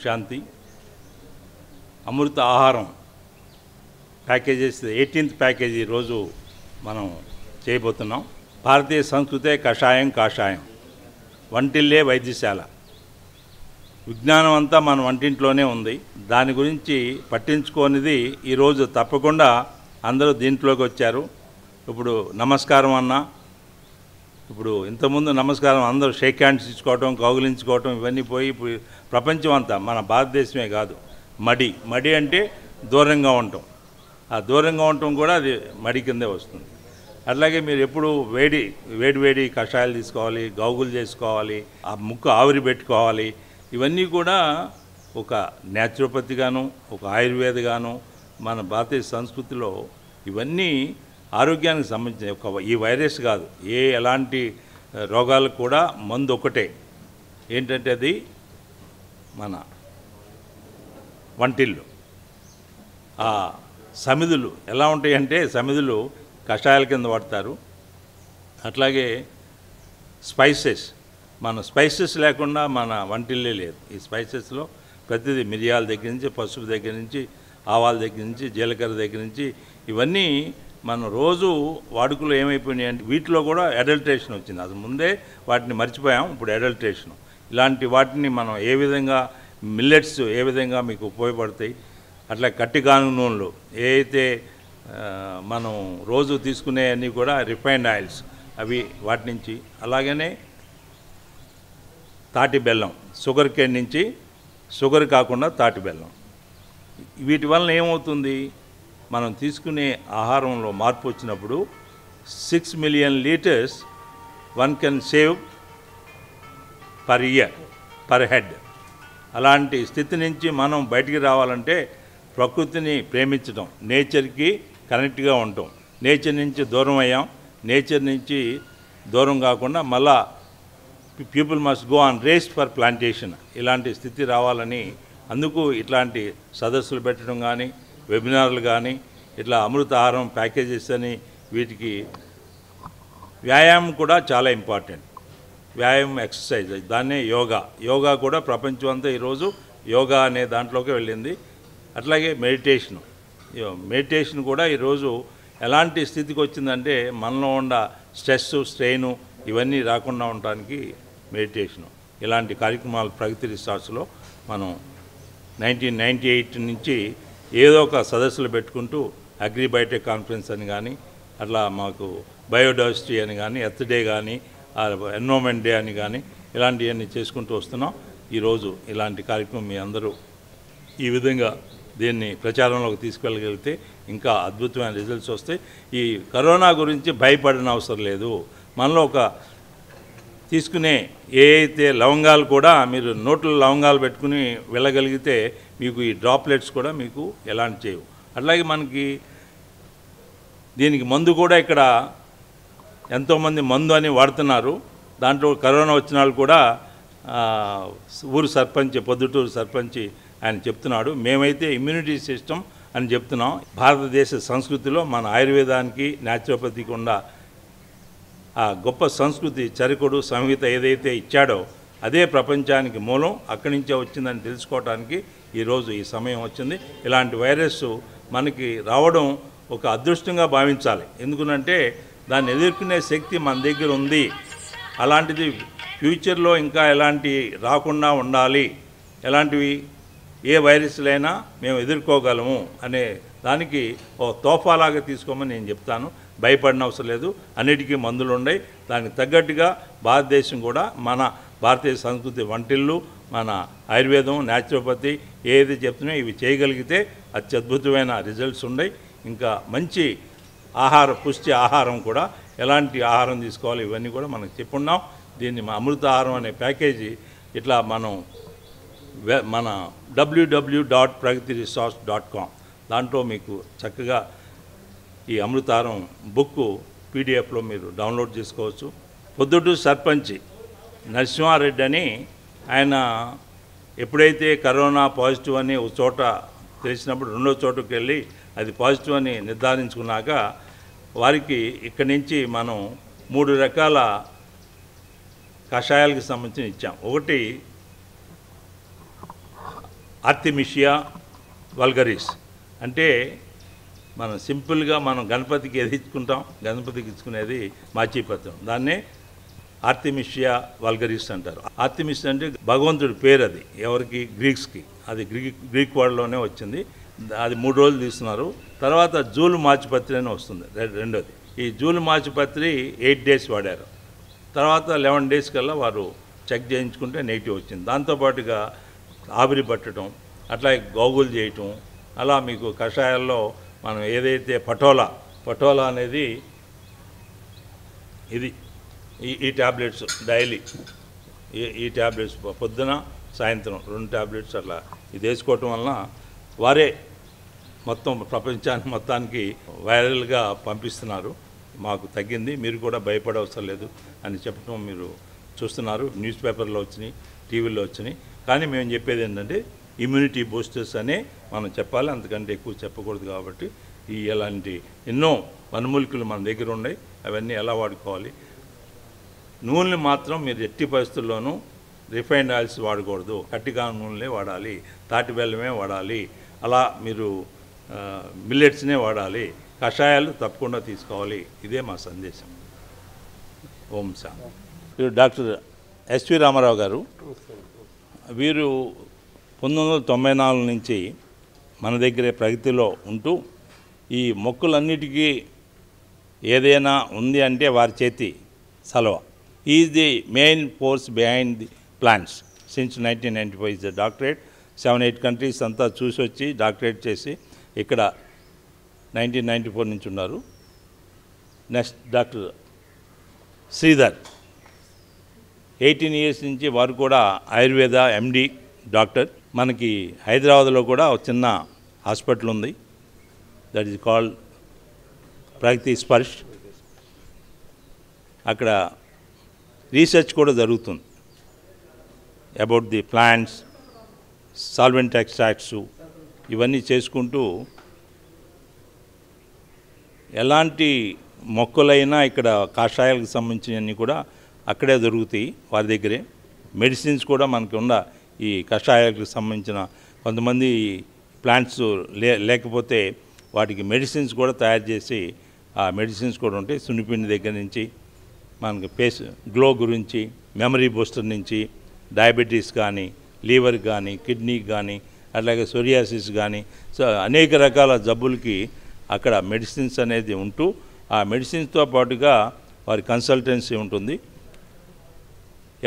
శాంతి. అమృత ఆహారం packages 18th package ఈరోజు మనం చేయబోతున్నాం. భారతీయ సంస్కృతే కషాయం కాషాయం, వంటిల్లే వైద్యశాల. విజ్ఞానం అంతా మన వంటింట్లోనే ఉంది. దాని గురించి పట్టించుకోనిది ఈరోజు తప్పకుండా అందరూ దీంట్లోకి వచ్చారు. ఇప్పుడు నమస్కారం అన్నా, ఇప్పుడు ఇంతకుముందు నమస్కారం అందరూ షేక్ హ్యాండ్స్ ఇచ్చుకోవటం, కౌగిలించుకోవటం ఇవన్నీ పోయి ఇప్పుడు ప్రపంచం అంతా, మన భారతదేశమే కాదు, మడి అంటే దూరంగా ఉండటం. ఆ దూరంగా ఉండటం కూడా అది మడి కిందే వస్తుంది. అట్లాగే మీరు ఎప్పుడు వేడి కషాయాలు తీసుకోవాలి, గౌగులు చేసుకోవాలి, ఆ ముక్కు ఆవిరి పెట్టుకోవాలి. ఇవన్నీ కూడా ఒక న్యాచురోపతిగాను, ఒక ఆయుర్వేదగాను, మన భారతీయ సంస్కృతిలో ఇవన్నీ ఆరోగ్యానికి సంబంధించిన ఈ వైరస్ కాదు, ఎలాంటి రోగాలకు కూడా మందు ఒకటే. ఏంటంటే అది మన వంటిల్లు. ఆ సమిధులు ఎలా ఉంటాయంటే, సమిధులు కషాయాల కింద వాడతారు. అట్లాగే స్పైసెస్, మన స్పైసెస్ లేకుండా మన వంటిల్లే లేదు. ఈ స్పైసెస్లో ప్రతిదీ మిరియాల దగ్గర నుంచి, పసుపు దగ్గర నుంచి, ఆవాల దగ్గర నుంచి, జీలకర్ర దగ్గర నుంచి ఇవన్నీ మనం రోజు వాడుకలో ఏమైపోయినాయి అంటే వీటిలో కూడా అడల్ట్రేషన్ వచ్చింది. అసలు ముందే వాటిని మర్చిపోయాం, ఇప్పుడు అడల్ట్రేషన్. ఇలాంటి వాటిని మనం ఏ విధంగా, మిల్లెట్స్ ఏ విధంగా మీకు ఉపయోగపడతాయి, అట్లా కట్టి గానుగ నూనెలు ఏ అయితే మనం రోజు తీసుకునే అన్నీ కూడా రిఫైన్డ్ ఆయిల్స్, అవి వాటి నుంచి. అలాగనే తాటి బెల్లం, షుగర్ కేన్ నుంచి, షుగర్ కాకుండా తాటి బెల్లం. వీటి వలన ఏమవుతుంది, మనం తీసుకునే ఆహారంలో మార్పు వచ్చినప్పుడు 6 million liters one can save per year, per head. అలాంటి స్థితి నుంచి మనం బయటికి రావాలంటే ప్రకృతిని ప్రేమించడం, నేచర్కి కనెక్ట్గా ఉండటం. నేచర్ నుంచి దూరం అయ్యాం, నేచర్ నుంచి దూరం కాకుండా మళ్ళా people must go on race for plantation. ఇలాంటి స్థితి రావాలని అందుకు ఇట్లాంటి సదస్సులు పెట్టడం కానీ, వెబినార్లు కానీ, ఇట్లా అమృత ఆహారం ప్యాకేజెస్ అని, వీటికి వ్యాయామం కూడా చాలా ఇంపార్టెంట్. వ్యాయామం, ఎక్సర్సైజ్, దాన్నే యోగా కూడా ప్రపంచం అంతా ఈరోజు యోగా అనే దాంట్లోకి వెళ్ళింది. అట్లాగే మెడిటేషన్ కూడా ఈరోజు ఎలాంటి స్థితికి వచ్చిందంటే, మనలో ఉన్న స్ట్రెస్, స్ట్రెయిన్ ఇవన్నీ రాకుండా ఉండటానికి మెడిటేషను. ఇలాంటి కార్యక్రమాలు ప్రగతి రిసార్ట్స్లో మనం 1998 నుంచి ఏదో ఒక సదస్సులు పెట్టుకుంటూ, అగ్రిబయోటెక్ కాన్ఫరెన్స్ అని కానీ, అట్లా మాకు బయోడైవర్సిటీ అని కానీ, ఎర్త్ డే కానీ, ఎన్విరాన్మెంట్ డే అని కానీ, ఇలాంటివన్నీ చేసుకుంటూ వస్తున్నాం. ఈరోజు ఇలాంటి కార్యక్రమం మీ అందరూ ఈ విధంగా దీన్ని ప్రచారంలోకి తీసుకెళ్ళగలిగితే ఇంకా అద్భుతమైన రిజల్ట్స్ వస్తాయి. ఈ కరోనా గురించి భయపడిన అవసరం లేదు. మనలో ఒక తీసుకునే ఏ అయితే లవంగాలు కూడా మీరు నోట్లో లవంగాలు పెట్టుకుని వెళ్ళగలిగితే మీకు ఈ డ్రాప్లెట్స్ కూడా మీకు ఎలాంటి చేయవు. అట్లాగే మనకి దీనికి మందు కూడా ఇక్కడ ఎంతోమంది మందు అని వాడుతున్నారు. దాంట్లో కరోనా వచ్చిన వాళ్ళు కూడా ఊరు సర్పంచ్, పొద్దుటూరు సర్పంచ్ ఆయన చెప్తున్నాడు, మేమైతే ఇమ్యూనిటీ సిస్టమ్ అని చెప్తున్నాం. భారతదేశ సంస్కృతిలో మన ఆయుర్వేదానికి, న్యాచురోపతికి ఉన్న ఆ గొప్ప సంస్కృతి, చరకుడు సంహిత ఏదైతే ఇచ్చాడో అదే ప్రపంచానికి మూలం, అక్కడి నుంచే వచ్చిందని తెలుసుకోవడానికి ఈరోజు ఈ సమయం వచ్చింది. ఇలాంటి వైరస్ మనకి రావడం ఒక అదృష్టంగా భావించాలి. ఎందుకంటే దాన్ని ఎదుర్కొనే శక్తి మన దగ్గర ఉంది. అలాంటిది ఫ్యూచర్లో ఇంకా ఎలాంటి రాకుండా ఉండాలి, ఎలాంటివి ఏ వైరస్లైనా మేము ఎదుర్కోగలము అనే దానికి ఓ తోఫాలాగా తీసుకోమని నేను చెప్తాను. భయపడిన అవసరం లేదు, అన్నిటికీ మందులు ఉన్నాయి. దానికి తగ్గట్టుగా భారతదేశం కూడా మన భారతీయ సంస్కృతి, వంటిల్లు, మన ఆయుర్వేదం, న్యాచురోపతి ఏది చెప్తున్నాయో ఇవి చేయగలిగితే అత్యద్భుతమైన రిజల్ట్స్ ఉన్నాయి. ఇంకా మంచి పుష్టి ఆహారం కూడా, ఎలాంటి ఆహారం తీసుకోవాలి ఇవన్నీ కూడా మనకు చెప్పున్నాం. దీన్ని అమృత ఆహారం అనే ప్యాకేజీ ఇట్లా మనం మన www.pragatiresource.com దాంట్లో మీకు చక్కగా ఈ అమృతారం బుక్ పీడిఎఫ్లో మీరు డౌన్లోడ్ చేసుకోవచ్చు. పొద్దుటూరు సర్పంచ్ నరసింహారెడ్డి అని ఆయన ఎప్పుడైతే కరోనా పాజిటివ్ అని ఒక చోట తెలిసినప్పుడు రెండో చోటుకు వెళ్ళి అది పాజిటివ్ అని నిర్ధారించుకున్నాక వారికి ఇక్కడి నుంచి మనం 3 రకాల కషాయాలకు సంబంధించి ఇచ్చాం. ఒకటి ఆర్టిమిషియా వల్గరిస్ అంటే మనం సింపుల్గా మనం గణపతికి ఏది ఇచ్చుకుంటాం, గణపతికి ఇచ్చుకునేది మాచీపత్రం, దాన్నే ఆర్టిమిషియా వల్గరిస్ అంటారు. ఆర్టిమిస్ అంటే భగవంతుడి పేరు, అది ఎవరికి, గ్రీక్స్కి. అది గ్రీక్ వర్డ్లోనే వచ్చింది. అది 3 రోజులు తీస్తున్నారు. తర్వాత జూలు మాచిపత్రి అని వస్తుంది రెండోది. ఈ జూలు మాచిపత్రి 8 డేస్ వాడారు. తర్వాత 11 డేస్ కల్లా వారు చెక్ చేయించుకుంటే నెగిటివ్ వచ్చింది. దాంతోపాటుగా ఆవిరి పట్టడం, అట్లాగే గోగులు చేయటం, అలా మీకు కషాయాల్లో మనం ఏదైతే పటోలా అనేది ఇది ఈ ట్యాబ్లెట్స్ డైలీ ఈ ట్యాబ్లెట్స్ పొద్దున సాయంత్రం 2 ట్యాబ్లెట్స్ అట్లా ఇది వేసుకోవటం వలన వారే మొత్తం ప్రపంచాన్ని మొత్తానికి వైరల్గా పంపిస్తున్నారు. మాకు తగ్గింది, మీరు కూడా భయపడవసరం లేదు అని చెప్పడం మీరు చూస్తున్నారు. న్యూస్ పేపర్లో వచ్చినాయి, టీవీలో వచ్చినాయి. కానీ మేము చెప్పేది ఏంటంటే ఇమ్యూనిటీ బూస్టర్స్ అనే మనం చెప్పాలి, అంతకంటే ఎక్కువ చెప్పకూడదు. కాబట్టి ఇలాంటి ఎన్నో వనమూలికలు మన దగ్గర ఉన్నాయి, అవన్నీ ఎలా వాడుకోవాలి. నూనెలు మాత్రం మీరు ఎట్టి పరిస్థితుల్లోనూ రిఫైన్డ్ ఆయిల్స్ వాడకూడదు, కట్టిగా నూనెలే వాడాలి, తాటి బెల్లమే వాడాలి, అలా మీరు మిల్లెట్స్నే వాడాలి, కషాయాలు తప్పకుండా తీసుకోవాలి. ఇదే మా సందేశం. ఓం శాంతి. వీరు డాక్టర్ ఎస్వి రామారావు గారు. వీరు 1994 నుంచి మన దగ్గరే ప్రగతిలో ఉంటూ ఈ మొక్కలన్నిటికీ ఏదైనా ఉంది అంటే వారి చేతి సలవ. Is the main force behind the plants since 1995 is the doctorate. 7-8 countries అంతా చూసి వచ్చి డాక్టరేట్ చేసి ఇక్కడ 1994 నుంచి ఉన్నారు. నెక్స్ట్ డాక్టర్ శ్రీధర్ 18 ఇయర్స్ నుంచి వారు కూడా ఆయుర్వేద ఎండి డాక్టర్. మనకి హైదరాబాద్లో కూడా ఒక చిన్న హాస్పిటల్ ఉంది, దట్ ఈజ్ కాల్డ్ ప్రగతి స్పర్శ్. అక్కడ రీసెర్చ్ కూడా జరుగుతుంది about the plants, solvent extracts, ఇవన్నీ చేసుకుంటూ ఎలాంటి మొక్కలైనా ఇక్కడ కాషాయాలకు సంబంధించినవన్నీ కూడా అక్కడే దొరుకుతాయి వారి దగ్గరే. మెడిసిన్స్ కూడా మనకి ఉన్న ఈ కషాయాలకు సంబంధించిన కొంతమంది ప్లాంట్స్ లేకపోతే వాటికి మెడిసిన్స్ కూడా తయారు చేసి ఆ మెడిసిన్స్ కూడా ఉంటాయి. సున్నిపిండి దగ్గర నుంచి మనకి ఫేస్ గ్లో గురించి, మెమరీ బూస్టర్ నుంచి, డయాబెటీస్ కానీ, లివర్ కానీ, కిడ్నీకి కానీ, అట్లాగే సోరియాసిస్ కానీ, సో అనేక రకాల జబ్బులకి అక్కడ మెడిసిన్స్ అనేది ఉంటూ ఆ మెడిసిన్స్తో పాటుగా వారి కన్సల్టెన్సీ ఉంటుంది.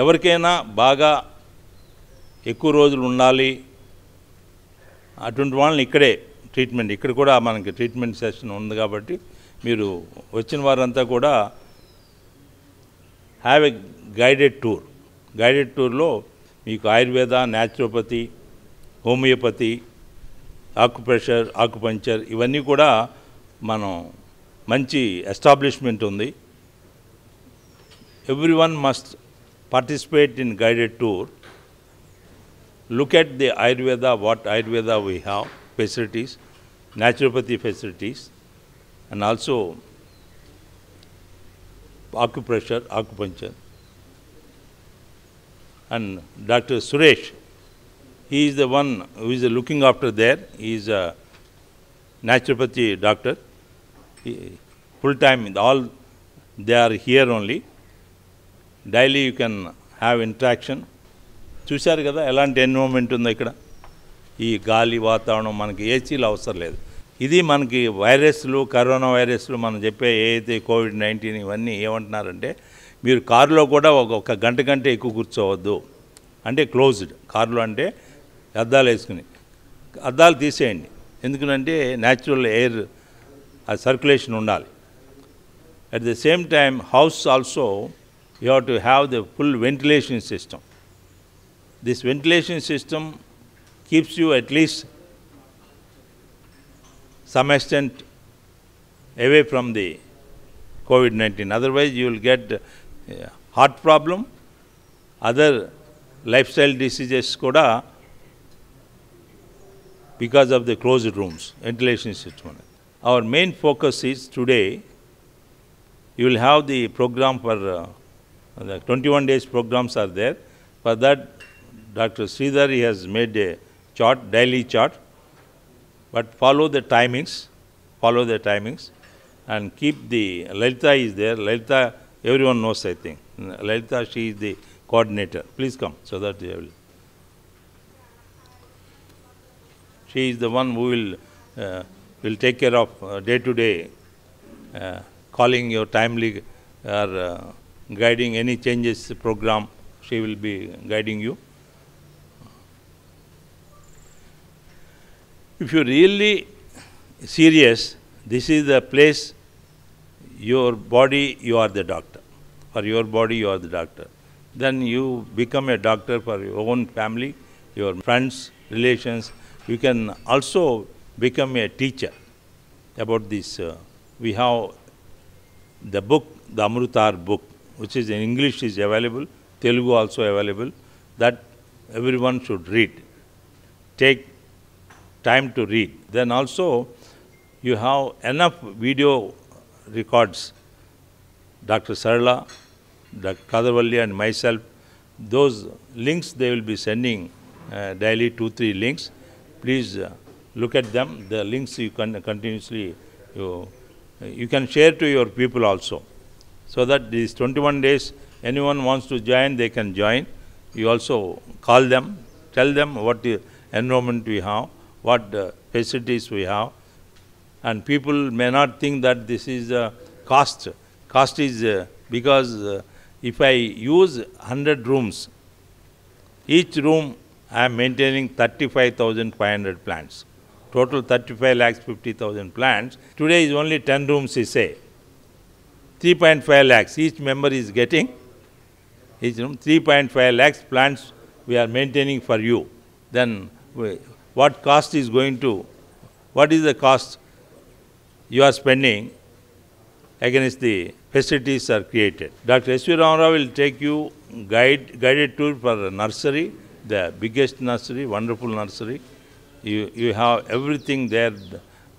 ఎవరికైనా బాగా ఎక్కువ రోజులు ఉండాలి అటువంటి వాళ్ళని ఇక్కడే ట్రీట్మెంట్, ఇక్కడ కూడా మనకి ట్రీట్మెంట్ సెషన్ ఉంది. కాబట్టి మీరు వచ్చిన వారంతా కూడా have a guided tour. Guided టూర్లో మీకు Ayurveda, naturopathy, homeopathy, acupressure, acupuncture ఇవన్నీ కూడా మనం మంచి ఎస్టాబ్లిష్మెంట్ ఉంది. Everyone must participate in guided tour, look at the Ayurveda, what Ayurveda we have, facilities, naturopathy facilities, and also acupressure, acupuncture. And Dr. Suresh, he is the one who is looking after there. He is a naturopathy doctor, full time, all they are here only. Daily you can have interaction. చూశారు కదా ఎలాంటి environment ఉందో ఇక్కడ. ఈ గాలి వాతావరణం మనకి ఏసీలు అవసరం లేదు. ఇది మనకి వైరస్లు, కరోనా వైరస్లు మనం చెప్పే ఏదైతే కోవిడ్-19 ఇవన్నీ ఏమంటున్నారంటే మీరు కారులో కూడా ఒక గంట కంటే ఎక్కువ కూర్చోవద్దు, అంటే క్లోజ్డ్ కారులో, అంటే అద్దాలు వేసుకుని. అద్దాలు తీసేయండి, ఎందుకంటే న్యాచురల్ ఎయిర్ సర్క్యులేషన్ ఉండాలి. At the same time house also you have to have the full ventilation system. This ventilation system keeps you at least some extent away from the COVID-19. Otherwise you will get heart problem, other lifestyle diseases kuda because of the closed rooms, ventilation system. Our main focus is today you will have the program for the 21 days programs are there. For that, Dr. Sridhar has made a chart, daily chart, but follow the timings, and keep the, Lalita is there, Lalita, everyone knows, I think. Lalita, she is the coordinator. Please come, so that they she is the one who will take care of day to day, calling your timely or guiding any changes program. She will be guiding you. If you're really serious, this is the place. Your body, you are the doctor. For your body, you are the doctor. Then you become a doctor for your own family, your friends, relations. You can also become a teacher about this. We have the book, the Amrutar book, which is in English is available, Telugu also available, that everyone should read. Take time to read. Then also you have enough video records. Dr. Sarala, Dr. Kadavalli and myself, those links they will be sending daily 2-3 links. Please look at them. The links you can continuously, you can share to your people also. So that these 21 days, anyone wants to join, they can join. You also call them, tell them what the enrollment we have, what facilities we have. And people may not think that this is a cost. Cost is because if I use 100 rooms, each room I am maintaining 35,500 plants. Total 35,50,000 plants. Today is only 10 rooms, he say. 3.5 lakhs. Each member is getting, each room, 3.5 lakhs plants we are maintaining for you. Then what cost is going to, what is the cost you are spending against the facilities are created? Dr. S.V. Rama Rao will take you guided tour for nursery, the biggest nursery, wonderful nursery. You have everything there,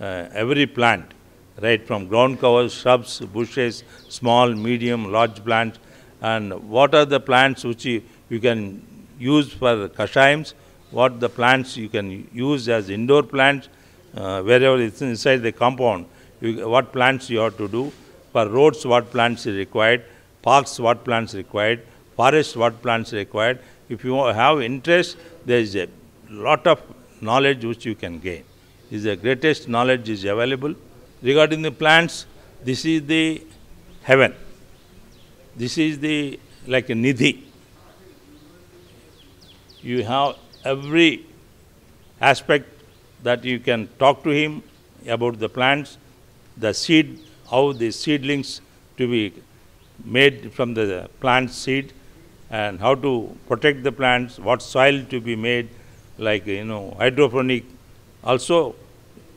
every plant, right from ground covers, shrubs, bushes, small, medium, large plants, and what are the plants which you can use for kashayams, what the plants you can use as indoor plants, wherever it's inside the compound, what plants you have to do, for roads what plants is required, parks what plants required, forests what plants required. If you have interest, there is a lot of knowledge which you can gain. Is the greatest knowledge is available. Regarding the plants, this is the heaven. This is the like a nidhi. You have every aspect that you can talk to him about the plants, the seed, how the seedlings to be made from the plant seed, and how to protect the plants, what soil to be made, like hydroponic, also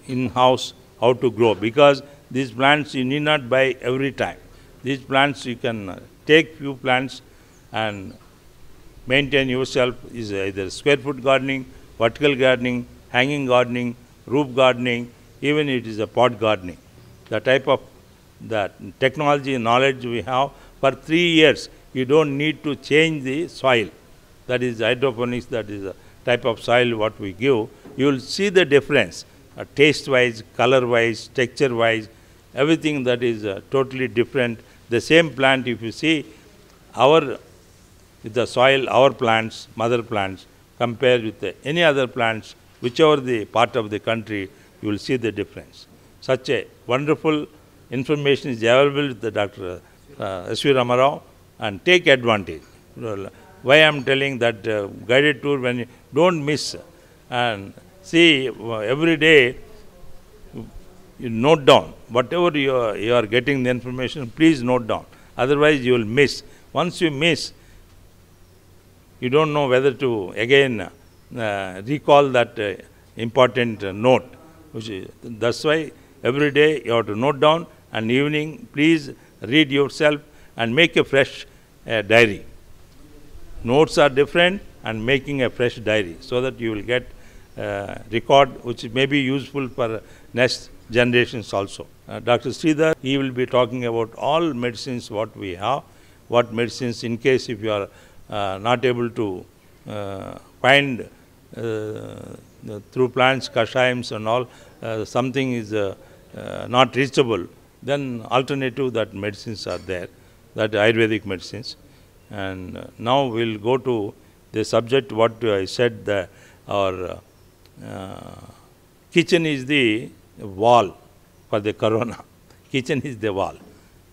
in-house, how to grow, because these plants you need not buy every time. These plants you can take few plants and maintain yourself, is either square foot gardening, vertical gardening, hanging gardening, roof gardening, even it is a pot gardening. The type of the technology knowledge we have, for 3 years you don't need to change the soil. That is hydroponics, that is a type of soil what we give. You will see the difference, taste-wise, color-wise, texture-wise, everything that is totally different. The same plant, if you see with the soil, our plants, mother plants, compared with any other plants, whichever the part of the country, you will see the difference. Such a wonderful information is available with the Dr. S.V. Rama Rao, and take advantage. Why I am telling that guided tour, when you don't miss, and see every day, you note down. Whatever you are getting the information, please note down. Otherwise you will miss. Once you miss, you don't know whether to again recall that important note. That's why every day you have to note down, and evening please read yourself and make a fresh diary. Notes are different, and making a fresh diary, so that you will get record which may be useful for next generations also. Dr. Sridhar, he will be talking about all medicines what we have, what medicines in case if you are not able to find through plants, kashayams and all, something is not reachable, then alternative that medicines are there, that Ayurvedic medicines. And now we'll go to the subject what I said, that our kitchen is the wall for the corona. Kitchen is the wall.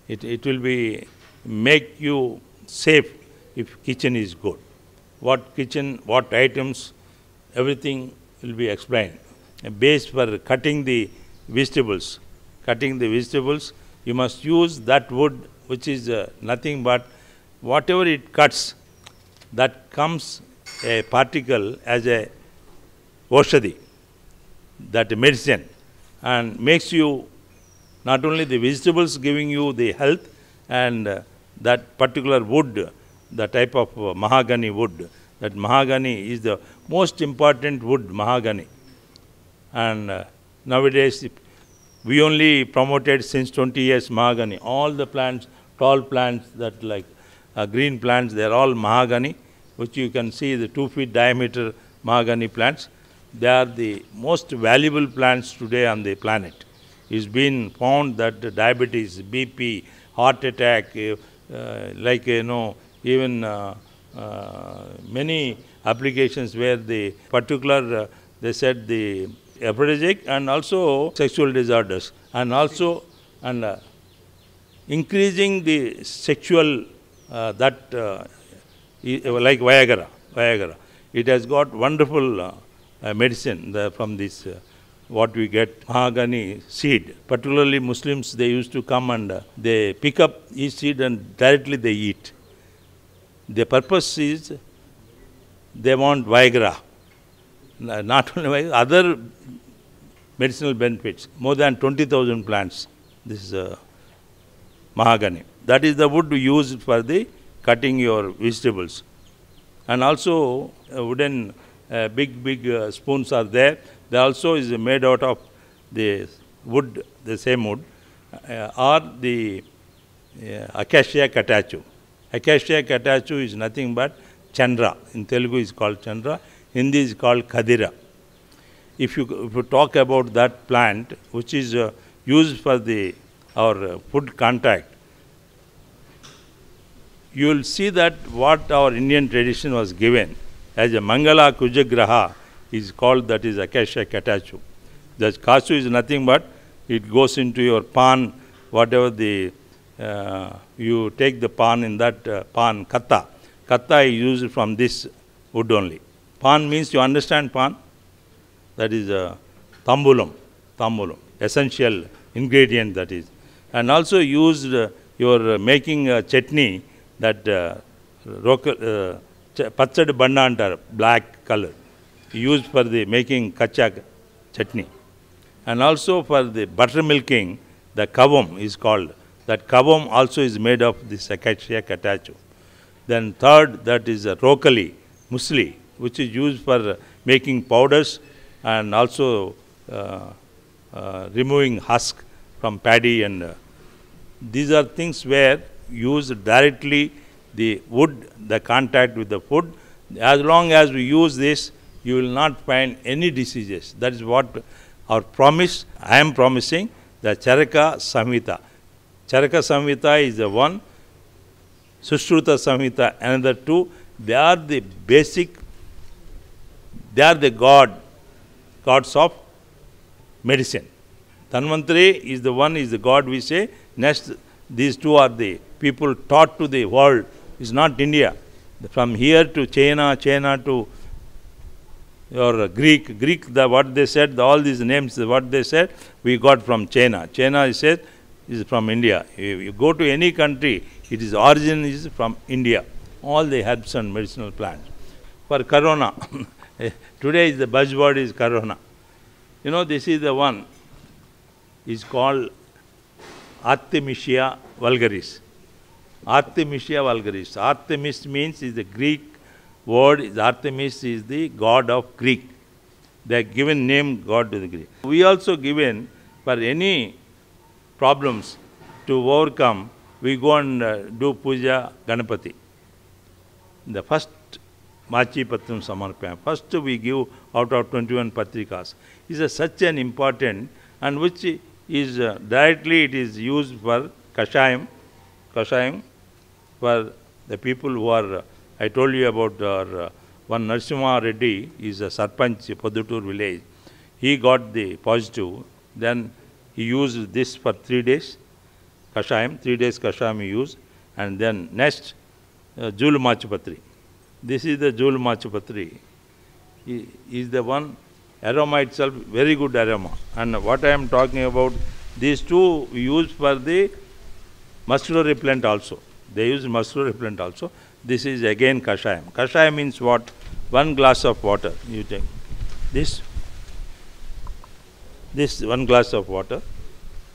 It will be make you safe if kitchen is good. What kitchen, what items, everything will be explained. A base for cutting the vegetables. Cutting the vegetables, you must use that wood which is nothing but whatever it cuts, that comes a particle as a oshadi, that medicine, and makes you not only the vegetables giving you the health, and that particular wood, the type of mahogany wood, that mahogany is the most important wood, mahogany. And nowadays, we only promoted since 20 years mahogany. All the plants, tall plants, that like green plants, they are all mahogany, which you can see the 2 feet diameter mahogany plants. They are the most valuable plants today on the planet. It's been found that diabetes, BP, heart attack, even many applications where the particular, they said the aphrodisiac and also sexual disorders, and also increasing the sexual like Viagra. It has got wonderful medicine from this what we get, mahogany seed. Particularly Muslims, they used to come and they pick up each seed and directly they eat. The purpose is they want Viagra. Not only Viagra, other medicinal benefits. More than 20,000 plants. This is mahogany. That is the wood we use for the cutting your vegetables. And also wooden big spoons are there. They also is made out of the wood, the same wood, or the acacia catachu. Acacia catachu is nothing but chandra. In Telugu is called chandra. Hindi is called khadira. If you talk about that plant, which is used for our food contact, you will see that what our Indian tradition was given as a Mangala Kujagraha is called, that is acacia catachu. The kasu is nothing but it goes into your pan, whatever you take the pan, in that pan, katta. Katta is used from this wood only. Pan means, you understand pan? That is tambulam, essential ingredient that is. And also used your making chutney, that pachadi banna antar, black color, used for the making kacha chutney. And also for the buttermilking, the kavam is called. That kavam also is made of this acacia catachu. Then third, that is rokali, musli, which is used for making powders and also removing husk from paddy. And these are things where use directly the wood, the contact with the food. As long as we use this, you will not find any diseases. That is what our promise. I am promising the Charaka Samhita. Charaka Samhita is the one, Sushruta Samhita another two. They are the basic, they are the gods of medicine. Dhanvantari is the one, is the god we say. Next, these two are the people taught to the world. It's not India. From here to China to your Greek, what they said, all these names, what they said, we got from China. China is said is from India. You go to any country, its origin is from India. All the herbs and medicinal plants. For corona, today the buzzword is corona. You know, this is the one, is called Artemisia vulgaris. Artemisia vulgaris. Artemis means is the Greek word. Artemis is the god of Greek. They are given name god to the Greek. We also given for any problems to overcome, we go and do puja Ganapati. The first Machipatram Samarpayam. First we give out of 21 Patrikas. Is such an important and which is directly it is used for Kashayam for the people who are, I told you about one Narasimha Reddy is a Sarpanch, Podutur village. He got the positive, then he used this for 3 days, Kashayam, 3 days Kashayam he used, and then next Jul Machipatri. This is the Jul Machipatri. Is the one aroma itself, very good aroma. And what I am talking about, these two used for the mosquito repellent also. They use mosquito repellent also. This is again Kashayam. Kashayam means what? 1 glass of water. You take this 1 glass of water,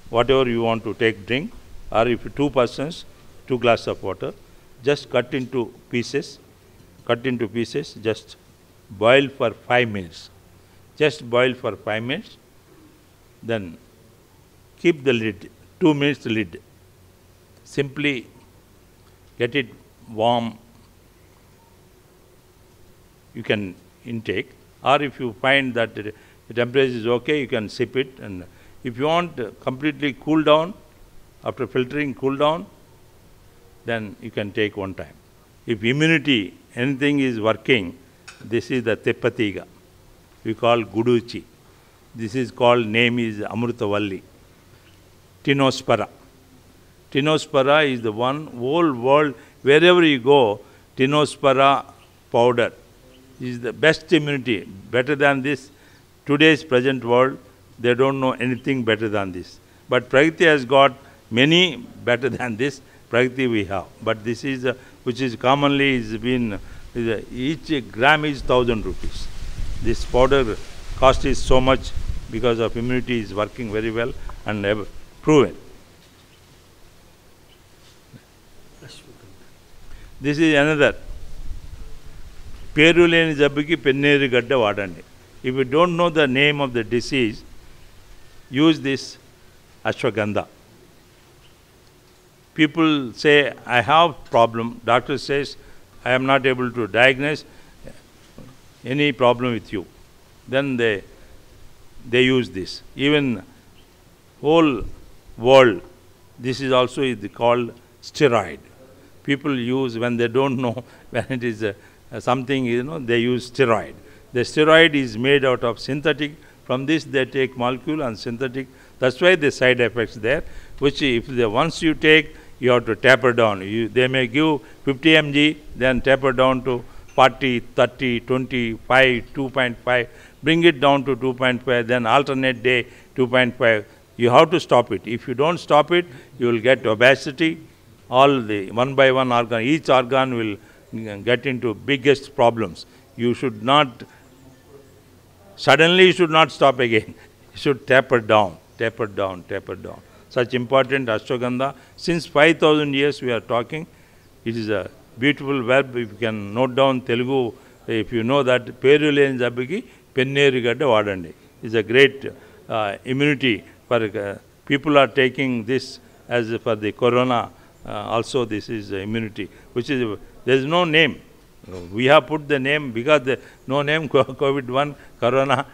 whatever you want to take, drink, or if 2 persons, 2 glasses of water, just cut into pieces, just boil for 5 minutes. Just boil for 5 minutes, then keep the lid, 2 minutes lid. Simply get it warm, you can intake, or if you find that the temperature is okay, you can sip it. And if you want completely cool down, after filtering cool down, then you can take one time. If immunity, anything is working, this is the Teppatiga. We call Guduchi. This is called, name is Amrutavalli. Tinospora. Tinospora is the one, whole world, wherever you go, Tinospora powder is the best immunity. Better than this, today's present world, they don't know anything better than this. But Pragati has got many better than this. Pragati we have. But this is, which is commonly is been, each gram is 1,000 rupees. This powder cost is so much because of immunity is working very well and proven. This is another. Peruleni Jabbuki Penneru Gadda Vadandi. If you don't know the name of the disease, use this Ashwagandha. People say, I have problem. Doctor says, I am not able to diagnose any problem with you. Then they use this. Even whole world, this is also called steroid. People use when they don't know, when it is something, they use steroid. The steroid is made out of synthetic. From this they take molecule and synthetic. That's why the side effects there, which if once you take, you have to taper down. They may give 50 mg, then taper down to 40, 30, 25, 2.5, bring it down to 2.5, then alternate day 2.5. You have to stop it. If you don't stop it, you will get obesity. All the one by one organ, each organ will get into biggest problems. You should not, suddenly you should not stop again. You should taper down, taper down, taper down. Such important Ashwagandha. Since 5,000 years we are talking. It is a beautiful verb. If you can note down Telugu, if you know that, Peruleni Jabbuki Penneru Gadda Vadandi. It's a great immunity for people are taking this as for the corona. Also this is immunity, which is, there is no name. We have put the name because no name, COVID-1, corona,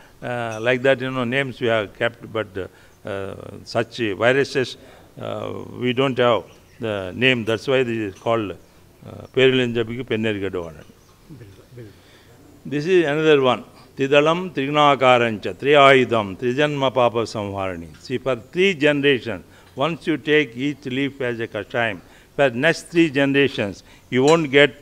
like that, names we have kept, but such viruses, we don't have the name. That's why this is called Peruleni Jabbuki Penneru Gadda Vadandi. This is another one. Tidalam Trignakarancha, Triayudam, Trijanma Papa Samharani. See, for 3 generations, once you take each leaf as a kashayam, for next 3 generations, you won't get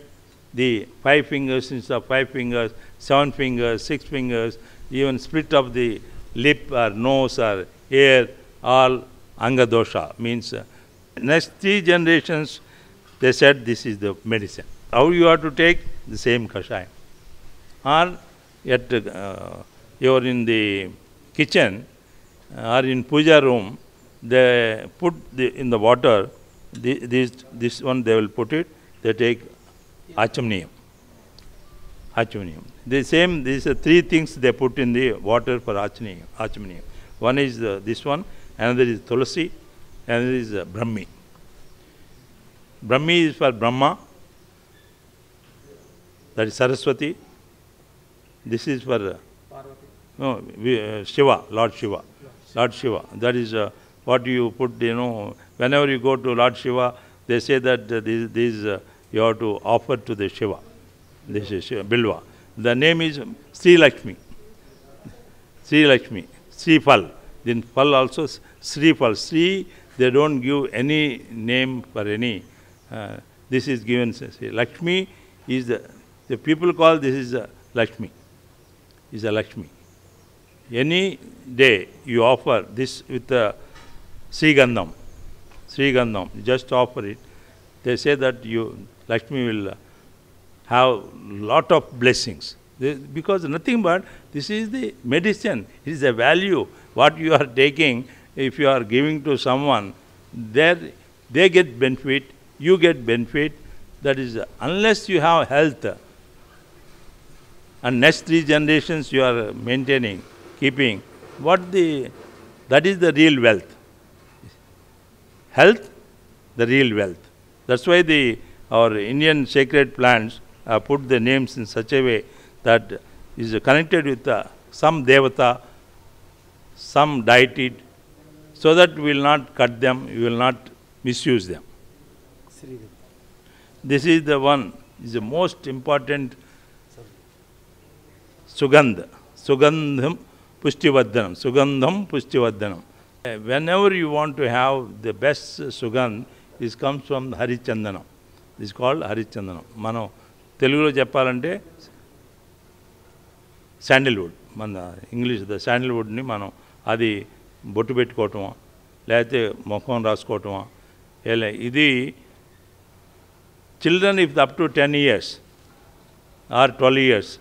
the 5 fingers instead of 5 fingers, 7 fingers, 6 fingers, even split of the lip or nose or ear, all angadosha. Means next 3 generations, they said this is the medicine. How you have to take? The same kashayam. Or at you are in the kitchen or in puja room, they put in the water, this one they will put it, they take achumnium. Achumnium. The same, these are 3 things they put in the water for achumnium. One is this one, another is tulasi, another is Brahmi. Brahmi is for Brahma, that is Saraswati. This is for no, Shiva, Lord Shiva. Lord Shiva. That is what you put, whenever you go to Lord Shiva, they say that this you have to offer to the Shiva. This is Shiva, Bilva. The name is Sri Lakshmi. Sri Lakshmi. Sri Phal. Then Phal also Sri Phal. Sri, they don't give any name for any. This is given. Lakshmi is the people call this is Lakshmi. Is a Lakshmi. Any day you offer this with Sri Gandham, just offer it. They say that Lakshmi will have lot of blessings. Because nothing but this is the medicine. It is a value. What you are taking, if you are giving to someone, they get benefit, you get benefit. That is, unless you have health, and next 3 generations you are maintaining, keeping, that is the real wealth. Health, the real wealth. That's why our Indian sacred plants put the names in such a way that is connected with some devata, some deity, so that we will not cut them, we will not misuse them. This is the one, is the most important Sugandha. Sugandham Pushtivardhanam. Sugandham Pushtivardhanam. Whenever you want to have the best Sugandh, this comes from Harichandanam. This is called Harichandanam. Mano Telugulo cheppalante sandalwood. Mana English the sandalwood ni mano adi bottu pettukovatama leకపోతే ముఖం రాసుకోవటమా ఇది children if up to 10 years or 12 years,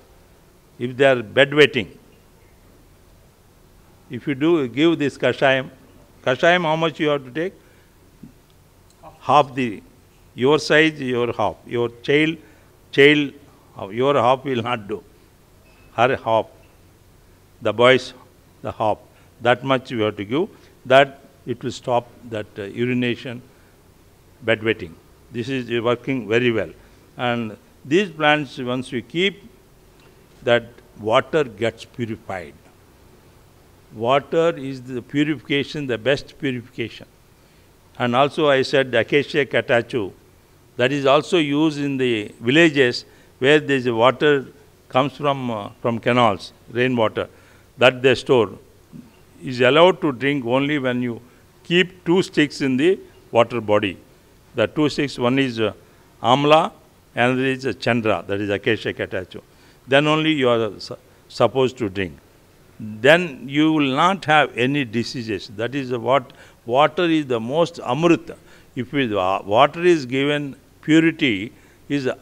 if they are bedwetting, if you give this kashayam, how much you have to take? Half your size, your half. Your child, your half will not do. Her half. The boys, the half. That much you have to give. That it will stop that urination, bedwetting. This is working very well. And these plants, once we keep, that water gets purified. Water is the purification, the best purification. And also I said Acacia catechu, that is also used in the villages where there is water comes from canals, rainwater, that they store. Is allowed to drink only when you keep 2 sticks in the water body. The 2 sticks, one is amla, another is chandra, that is Acacia catechu. Then only you are supposed to drink. Then you will not have any diseases. That is what water is the most amrit. If water is given purity,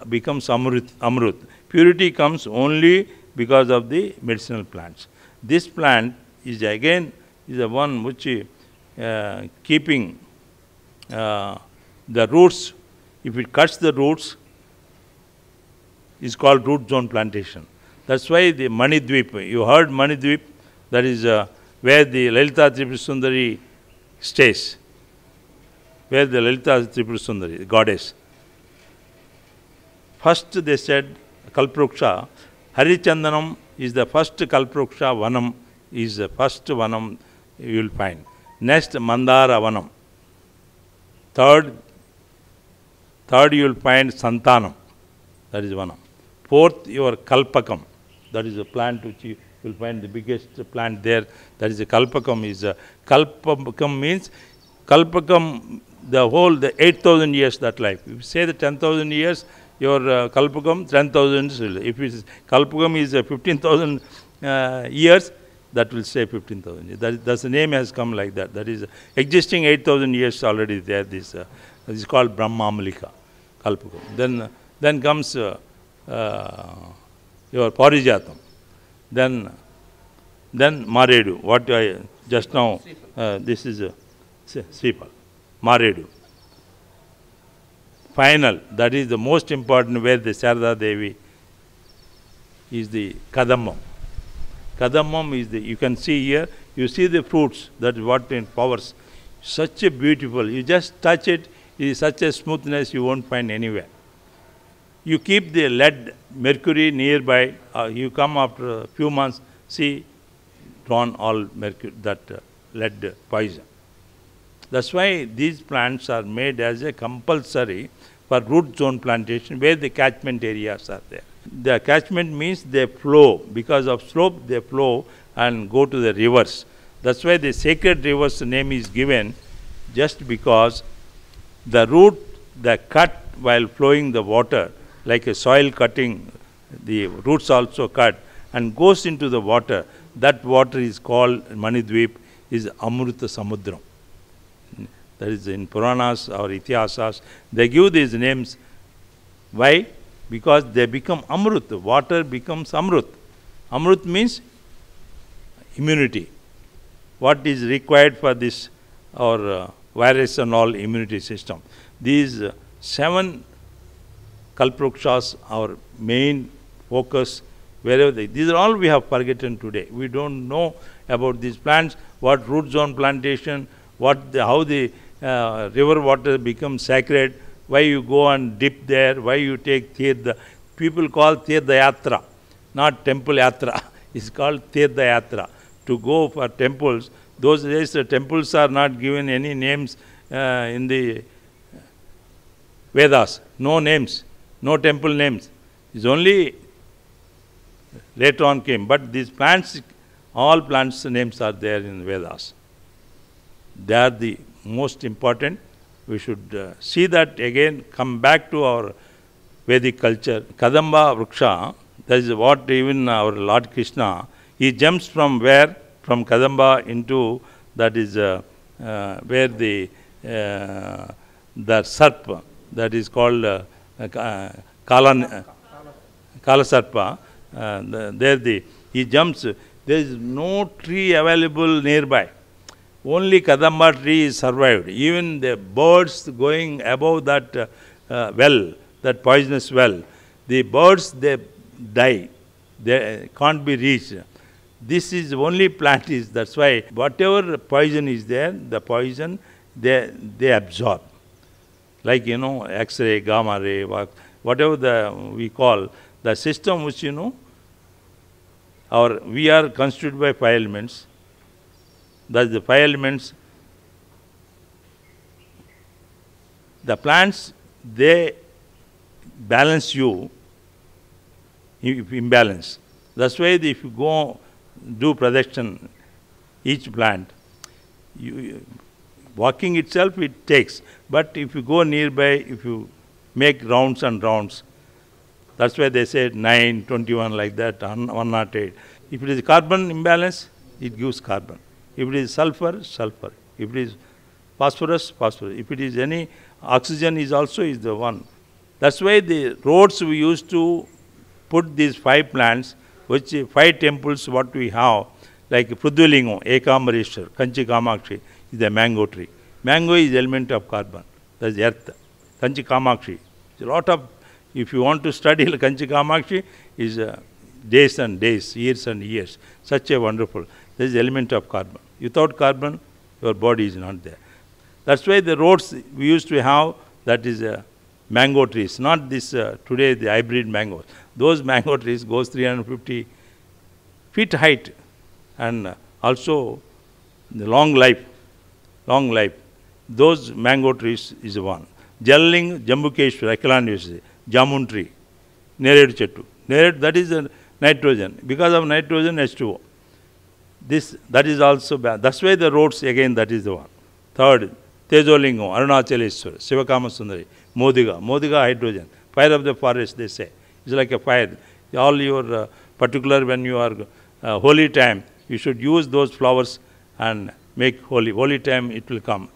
becomes amrit. Purity comes only because of the medicinal plants. This plant is again the one which keeping the roots. If it cuts the roots, is called root zone plantation. That's why the Manidweep, you heard Manidweep, that is where the Lalita Tripurasundari stays. Where the Lalita Tripurasundari, the goddess. First they said Kalpruksha, Harichandanam is the first Kalpruksha, Vanam is the first Vanam you will find. Next Mandara Vanam. Third you will find Santanam, that is Vanam. Fourth, your Kalpakam, that is a plant which you will find the biggest plant there, that is a Kalpakam. Kalpakam means, Kalpakam, the 8,000 years that life. If you say the 10,000 years, your Kalpakam, 10,000. If it is, Kalpakam is 15,000 years, that will say 15,000. That's the name has come like that. That is existing 8,000 years already there. This is called Brahmamalika, Kalpakam. Then comes your Parijatam. Then Maredu. What I just now, this is Sripal. Maredu. Final, that is the most important, where the Sarada Devi is the Kadambam. Kadambam is you can see here, you see the fruits, that is what in flowers. Such a beautiful, you just touch it, it is such a smoothness you won't find anywhere. You keep the lead, mercury nearby, you come after a few months, see, drawn all mercury, that lead poison. That's why these plants are made as a compulsory for root zone plantation where the catchment areas are there. The catchment means they flow. Because of slope, they flow and go to the rivers. That's why the sacred rivers name is given, just because the root, the cut while flowing the water, like a soil cutting, the roots also cut and goes into the water. That water is called Manidweep, is Amrita Samudram. That is in Puranas or Itihasas. They give these names. Why? Because they become Amrut. Water becomes Amrut. Amrut means immunity. What is required for this, our virus and all immunity system. These 7 kalprukshas, our main focus, wherever these are all we have forgotten today. We don't know about these plants, what root zone plantation, how the river water becomes sacred, why you go and dip there, why you take Tirtha. People call Tirtha Yatra, not temple yatra. It's called Tirtha Yatra. To go for temples, those days the temples are not given any names in the Vedas. No names, no temple names. It's only later on came. But these plants, all plants names are there in Vedas. They are the most important. We should see that again, come back to our Vedic culture. Kadamba Vriksha, that is what even our Lord Krishna, he jumps from where? From Kadamba into, that is where the Sarpa, that is called Kala Sarpa, he jumps. There is no tree available nearby. Only Kadamba tree survived. Even the birds going above that well, that poisonous well, the birds, they die. They can't be reached. This is only plant is, that's why whatever poison is there, the poison they absorb. Like, X-ray, gamma ray, whatever we call, the system which, we are constituted by 5 elements. That's the 5 elements. The plants, they balance you if imbalance. That's why if you go do projection, each plant, walking itself it takes. But if you go nearby, if you make rounds and rounds, that's why they say 9, 21 like that, 108. If it is carbon imbalance, it gives carbon. If it is sulfur, sulfur. If it is phosphorus, phosphorus. If it is any oxygen is the one. That's why the roads we used to put these 5 plants, which 5 temples what we have, like Prudvilingam, Ekamareshwar, Kanchi Kamakshi is the mango tree. Mango is element of carbon. That's the earth. Kanchi Kamakshi. A lot of, if you want to study Kanchi Kamakshi, is days and days, years and years. Such a wonderful. There is element of carbon. Without carbon, your body is not there. That's why the roads we used to have, that is mango trees, not this today the hybrid mangoes. Those mango trees goes 350 feet height, and also the long life. Those mango trees is one. Jalling, Jambukeshwar, Akilandeshwar, Jamun tree, Neredu Chettu. Neredu, that is nitrogen. Because of nitrogen, H2O. That is also bad. That's why the roads, again, that is the one. Third, Tejolingam, Arunachaleswar, Sivakama Sundari, Modiga. Modiga, hydrogen. Fire of the forest, they say. It's like a fire. All your particular, when you are holy time, you should use those flowers and make holy. Holy time, it will come.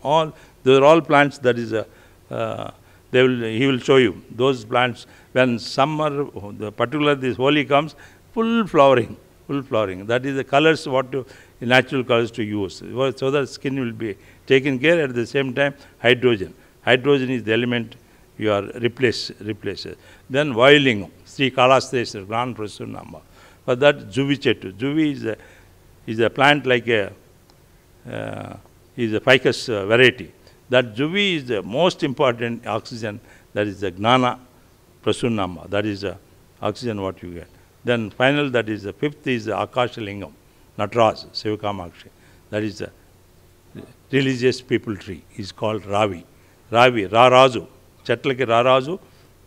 Those are all plants, that is, he will show you. Those plants, when summer, particular this holy comes, full flowering. That is the colors, natural colors to use. So that skin will be taken care. At the same time, hydrogen. Hydrogen is the element you are replaces. Then Vailingam, Sri Kalasteswar, Grand Prasunamba. For that, Juvi Chettu. Juvi is a plant like is a ficus variety. That Juvi is the most important oxygen, that is the Gnana Prasunnama, that is oxygen what you get. Then final, that is the fifth is Akashalingam, Nataraj, Sivakamakshi. That is the religious people tree, is called Ravi. Ravi, Rarazu, Chatlaki Rarazu,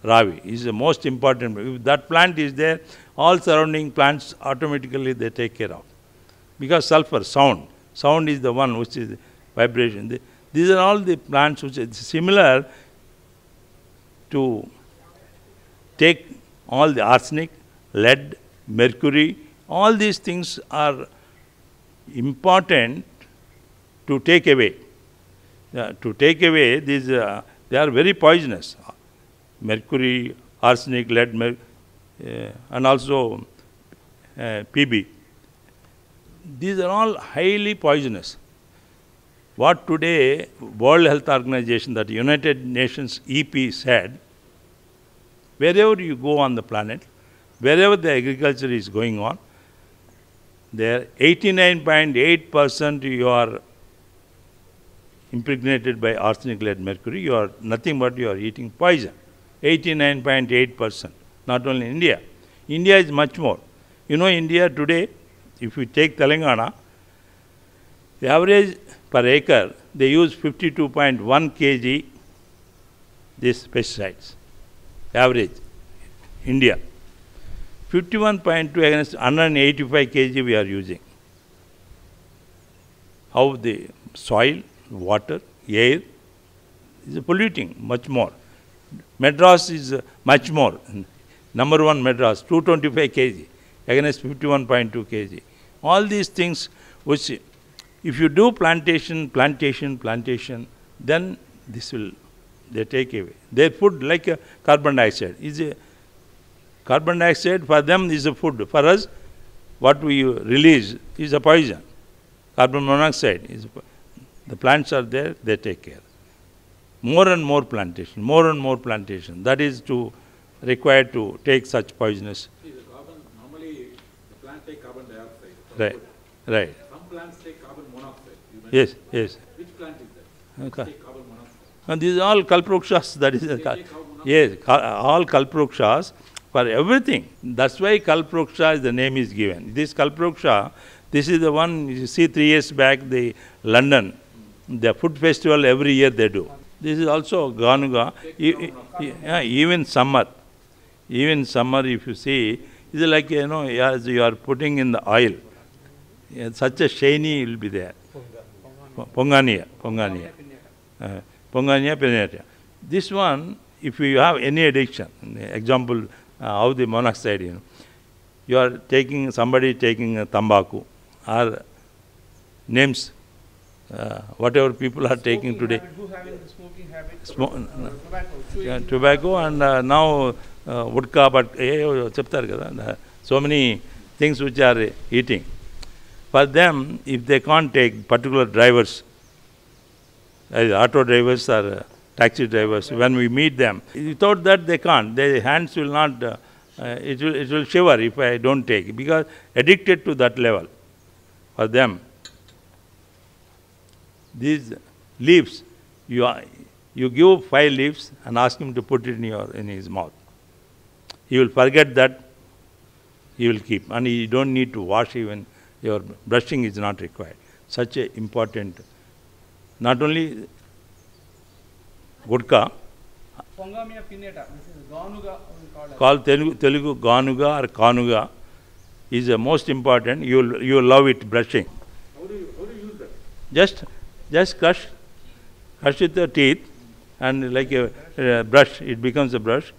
Ravi is the most important. If that plant is there, all surrounding plants automatically they take care of. Because sulfur, sound is the one which is vibration. These are all the plants which are similar to take all the arsenic, lead, mercury, all these things are important to take away. To take away these, they are very poisonous. Mercury, arsenic, lead, and also PB. These are all highly poisonous. What today World Health Organization, that United Nations EP said, wherever you go on the planet, wherever the agriculture is going on, there 89.8% you are impregnated by arsenic, lead, mercury. You are nothing but you are eating poison. 89.8%. Not only India. India is much more. You know, India today, if you take Telangana, the average per acre, they use 52.1 kg these pesticides. Average. India. 51.2 against 185 kg we are using. How the soil, water, air is polluting much more. Madras is much more. Number one Madras, 225 kg against 51.2 kg. All these things which, if you do plantation, then this will, they take away. Their food like a carbon dioxide. Carbon dioxide for them is a food. For us, what we release is a poison. Carbon monoxide is, the plants are there, they take care. More and more plantation. That is required to take such poisonous. See, the carbon, normally the plant take carbon dioxide. Right, right. Some plants take carbon monoxide. Yes, yes. Which plant is that? Okay. Take carbon monoxide. And these are all kalprukshas, that is, yes, all kalprukshas for everything. That's why kalpruksha, the name is given. This kalpruksha, this is the one, you see 3 years back, the London, the food festival every year they do. This is also Ganuga. Even summer, if you see, it's like, you know, as you are putting in the oil, such a shiny will be there. Pongania pinnata. This one, if you have any addiction, example, how the monoxide, you know, you are taking, somebody taking a tambaku, or names, whatever people are taking today. Who having the smoking habit? Tobacco and now vodka, but so many things which are eating. For them, if they can't take, particular drivers, auto drivers or taxi drivers, when we meet them, without that they can't. Their hands will not, it will shiver if I don't take, because addicted to that level. For them, these leaves, you give 5 leaves and ask him to put it in his mouth. He will forget that, he will keep. And you don't need to wash even, your brushing is not required. Such a important, not only gutka. Pongamia pinnata, this is Ganuga, Called Telugu Ganuga or Kanuga is the most important. You will love it, brushing. How do you use that? Just crush with the teeth and like a brush, it becomes a brush.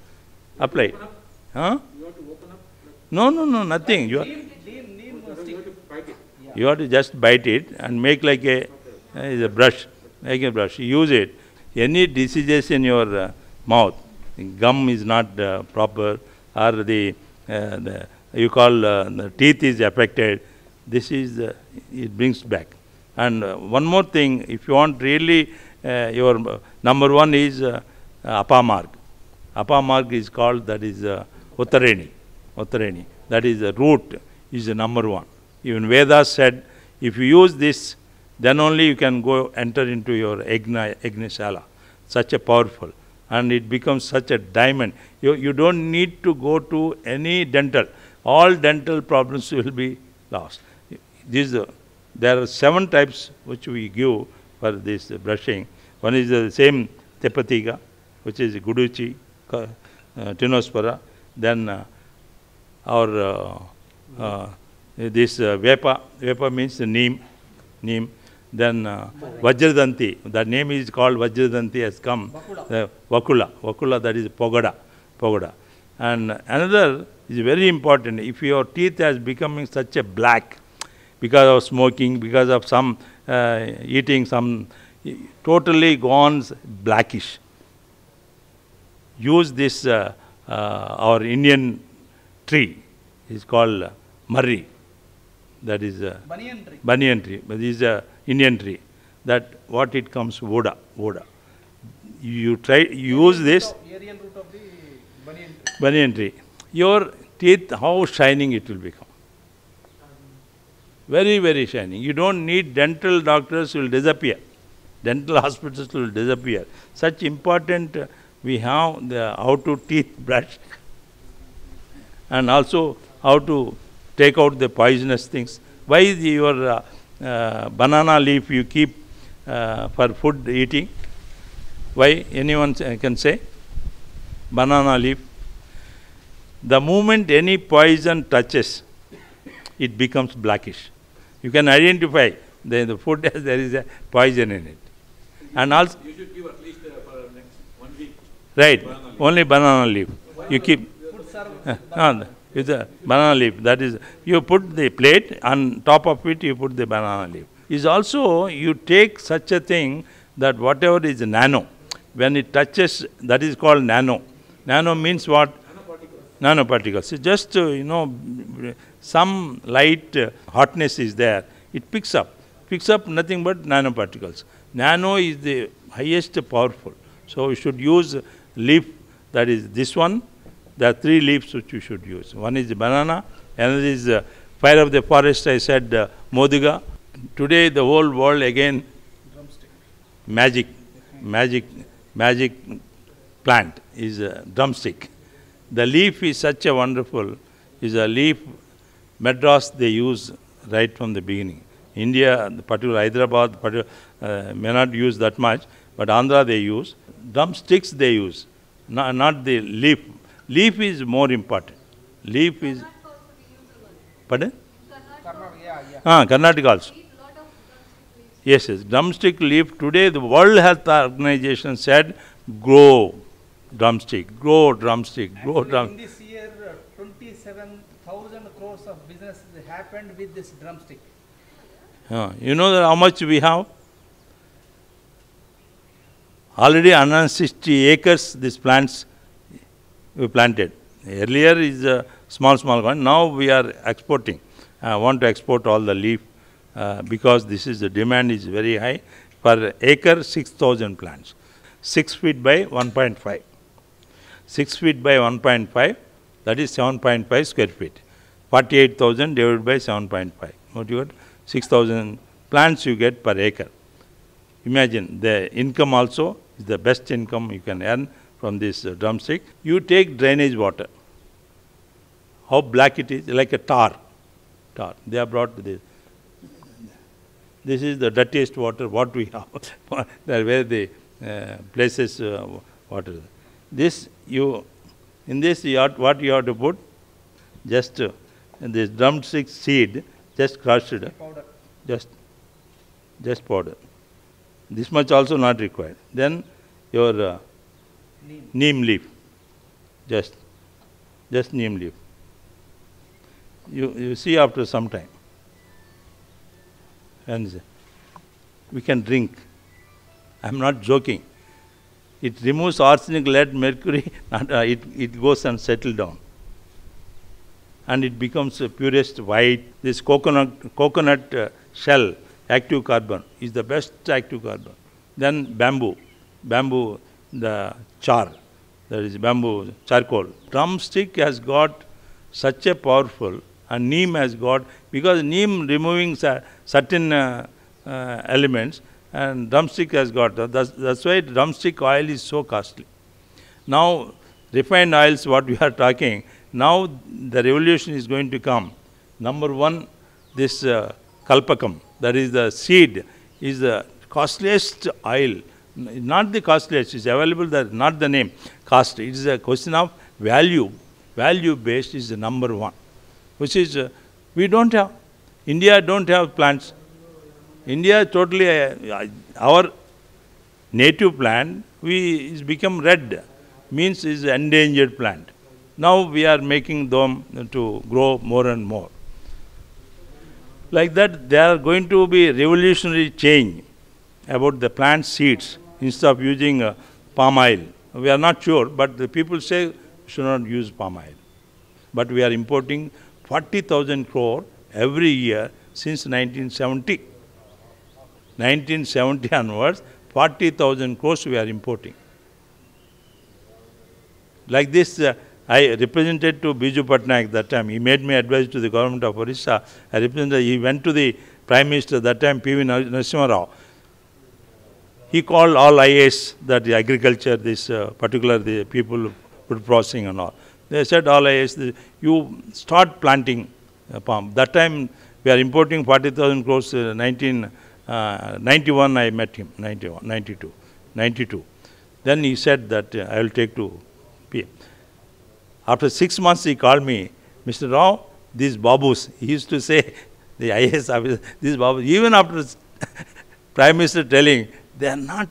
Apply. Huh? You have to open up? No, nothing. You have to just bite it and make like a brush, Use it. Any diseases in your mouth, gum is not proper, or the teeth is affected. This is it brings back. And one more thing, if you want really, your number one is Apamarg. Apamarg is called, that is Uttareni. That is the root, is the number one. Even Vedas said, if you use this, then only you can go enter into your Agnishala. Such a powerful. and it becomes such a diamond. You don't need to go to any dental. All dental problems will be lost. There are 7 types which we give for this brushing. One is the same Tepatiga, which is Guduchi, Tinospora. Then this Vepa means the neem. Then Vajradanti, the name is called Vajradanti has come. Vakula, that is Pogoda. And another is very important. If your teeth has becoming such a black because of smoking, because of some eating some totally gone blackish, use this our Indian tree is called Marri. That is banyan tree. But this is a Indian tree. That what it comes Voda. You use this Aerial root of the banyan tree. banyan tree. Your teeth, how shining it will become. Very, very shining. You don't need dental doctors will disappear. Dental hospitals will disappear. Such important we have the how to teeth brush and also how to take out the poisonous things. Why your banana leaf you keep for food eating? Why? Anyone can say? Banana leaf. The moment any poison touches, it becomes blackish. You can identify the food as there is a poison in it. And also, You should give at least for next 1 week. right, Banana leaf. only banana leaf. You keep Food served with the banana leaf. That is, you put the plate, on top of it you put the banana leaf. Is also, you take such a thing that whatever is nano, when it touches, that is called nano. Nano means what? Nanoparticles. So just, some light hotness is there. It picks up nothing but nanoparticles. Nano is the highest powerful. So you should use leaf, that is this one. There are 3 leaves which you should use. One is the banana, another is fire of the forest, I said Modiga. Today the whole world again, drumstick. magic plant is a drumstick. The leaf is such a wonderful, is a leaf Madras they use right from the beginning. India, particularly Hyderabad, may not use that much, but Andhra they use. Drumsticks they use, not the leaf. Leaf is more important. Leaf is... Pardon? Karnataka, Karnataka also. Yes. Drumstick leaf. Today the World Health Organization said, grow drumstick. In this year, 27,000 crores of business happened with this drumstick. You know how much we have? Already 160 acres these plants we planted. Earlier is a small one. Now we are exporting. I want to export all the leaf because the demand is very high. Per acre, 6,000 plants. 6 feet by 1.5. 6 feet by 1.5, that is 7.5 square feet. 48,000 divided by 7.5. What you got? 6,000 plants you get per acre. Imagine the income also is the best income you can earn from this drumstick. You take drainage water. How black it is, like a tar. They have brought this. This is the dirtiest water what we have. Where the places water. In this what you have to put? Just this drumstick seed, just crushed. Powder. Just powder. This much also not required. Then your neem leaf. Just neem leaf. You see after some time. And we can drink. I am not joking. It removes arsenic, lead, mercury, it goes and settles down. And it becomes purest white. This coconut shell, active carbon, is the best active carbon. Then bamboo, the char, that is bamboo charcoal. Drumstick has got such a powerful, and neem has got, because neem removing certain elements, and drumstick has got, that's why drumstick oil is so costly. Now, refined oils, what we are talking, now the revolution is going to come. Number one, this kalpakam, that is the seed, is the costliest oil. Not the costliest, it's available, that not the name, cost. It is a question of value. Value based is the number one, which is, we don't have. India don't have plants. India totally, our native plant, is become red, means is endangered plant. Now we are making them to grow more and more. Like that, there are going to be revolutionary change about the plant seeds instead of using palm oil. We are not sure, but the people say we should not use palm oil. But we are importing 40,000 crore every year since 1970. 1970 onwards, 40,000 crores we are importing. Like this, I represented to Biju Patnaik that time. He made me advisor to the government of Orissa. I represented, he went to the Prime Minister that time, P.V. Narasimha Rao. He called all IAS, that the agriculture, this particular the people food processing and all. They said all IAS, you start planting palm. That time we are importing 40,000 crores. 1991 I met him, 91, 92, 92. Then he said that I will take to PM. After 6 months he called me, Mr. Rao, these babus, he used to say, the IAS officer, these babus, even after Prime Minister telling, they are not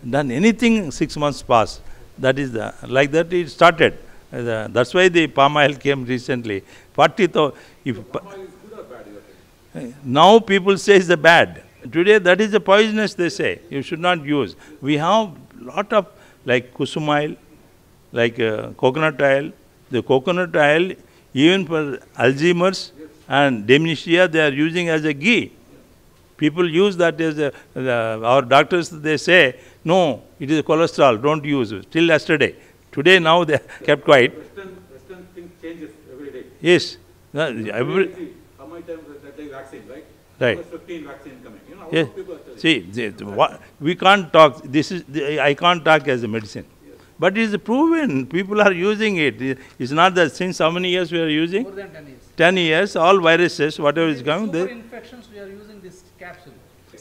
done anything 6 months past. That is the, like that it started. That's why the palm oil came recently. 40,000. Palm oil is good or bad, you are saying? Now people say it's the bad. Today that is the poisonous, they say. You should not use. We have lot of like kusum oil, like coconut oil. The coconut oil, even for Alzheimer's and dementia, they are using as a ghee. People use that as our doctors, they say, no, it is cholesterol, don't use it. Till yesterday. Today, now they kept quiet. Western thing changes every day. Yes. How many times that day vaccine, right? Right. Almost 15 vaccine coming. You know, Yes. people are telling. See, we can't talk, I can't talk as a medicine. Yes. But it is proven, people are using it. It's not that since how many years we are using? More than 10 years. 10 years, all viruses, whatever is coming, Super they, infections, we are using this capsule.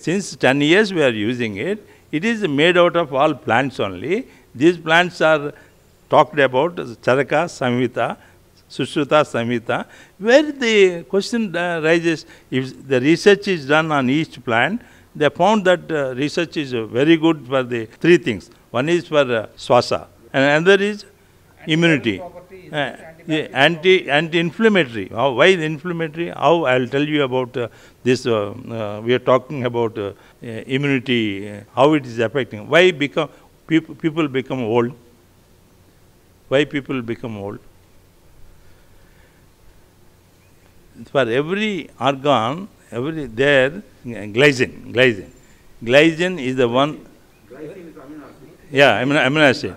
since 10 years we are using it. It is made out of all plants only. These plants are talked about as Charaka Samhita, Sushruta Samhita, where the question rises, if the research is done on each plant, they found that research is very good for the three things. One is for swasa, and another is immunity. Property is Anti-inflammatory. Why inflammatory? How? I will tell you about this. We are talking about immunity, how it is affecting. Why people become old? Why people become old? For every organ, glycine. Glycine is the one. Glycine is amino acid. Yeah, amino acid.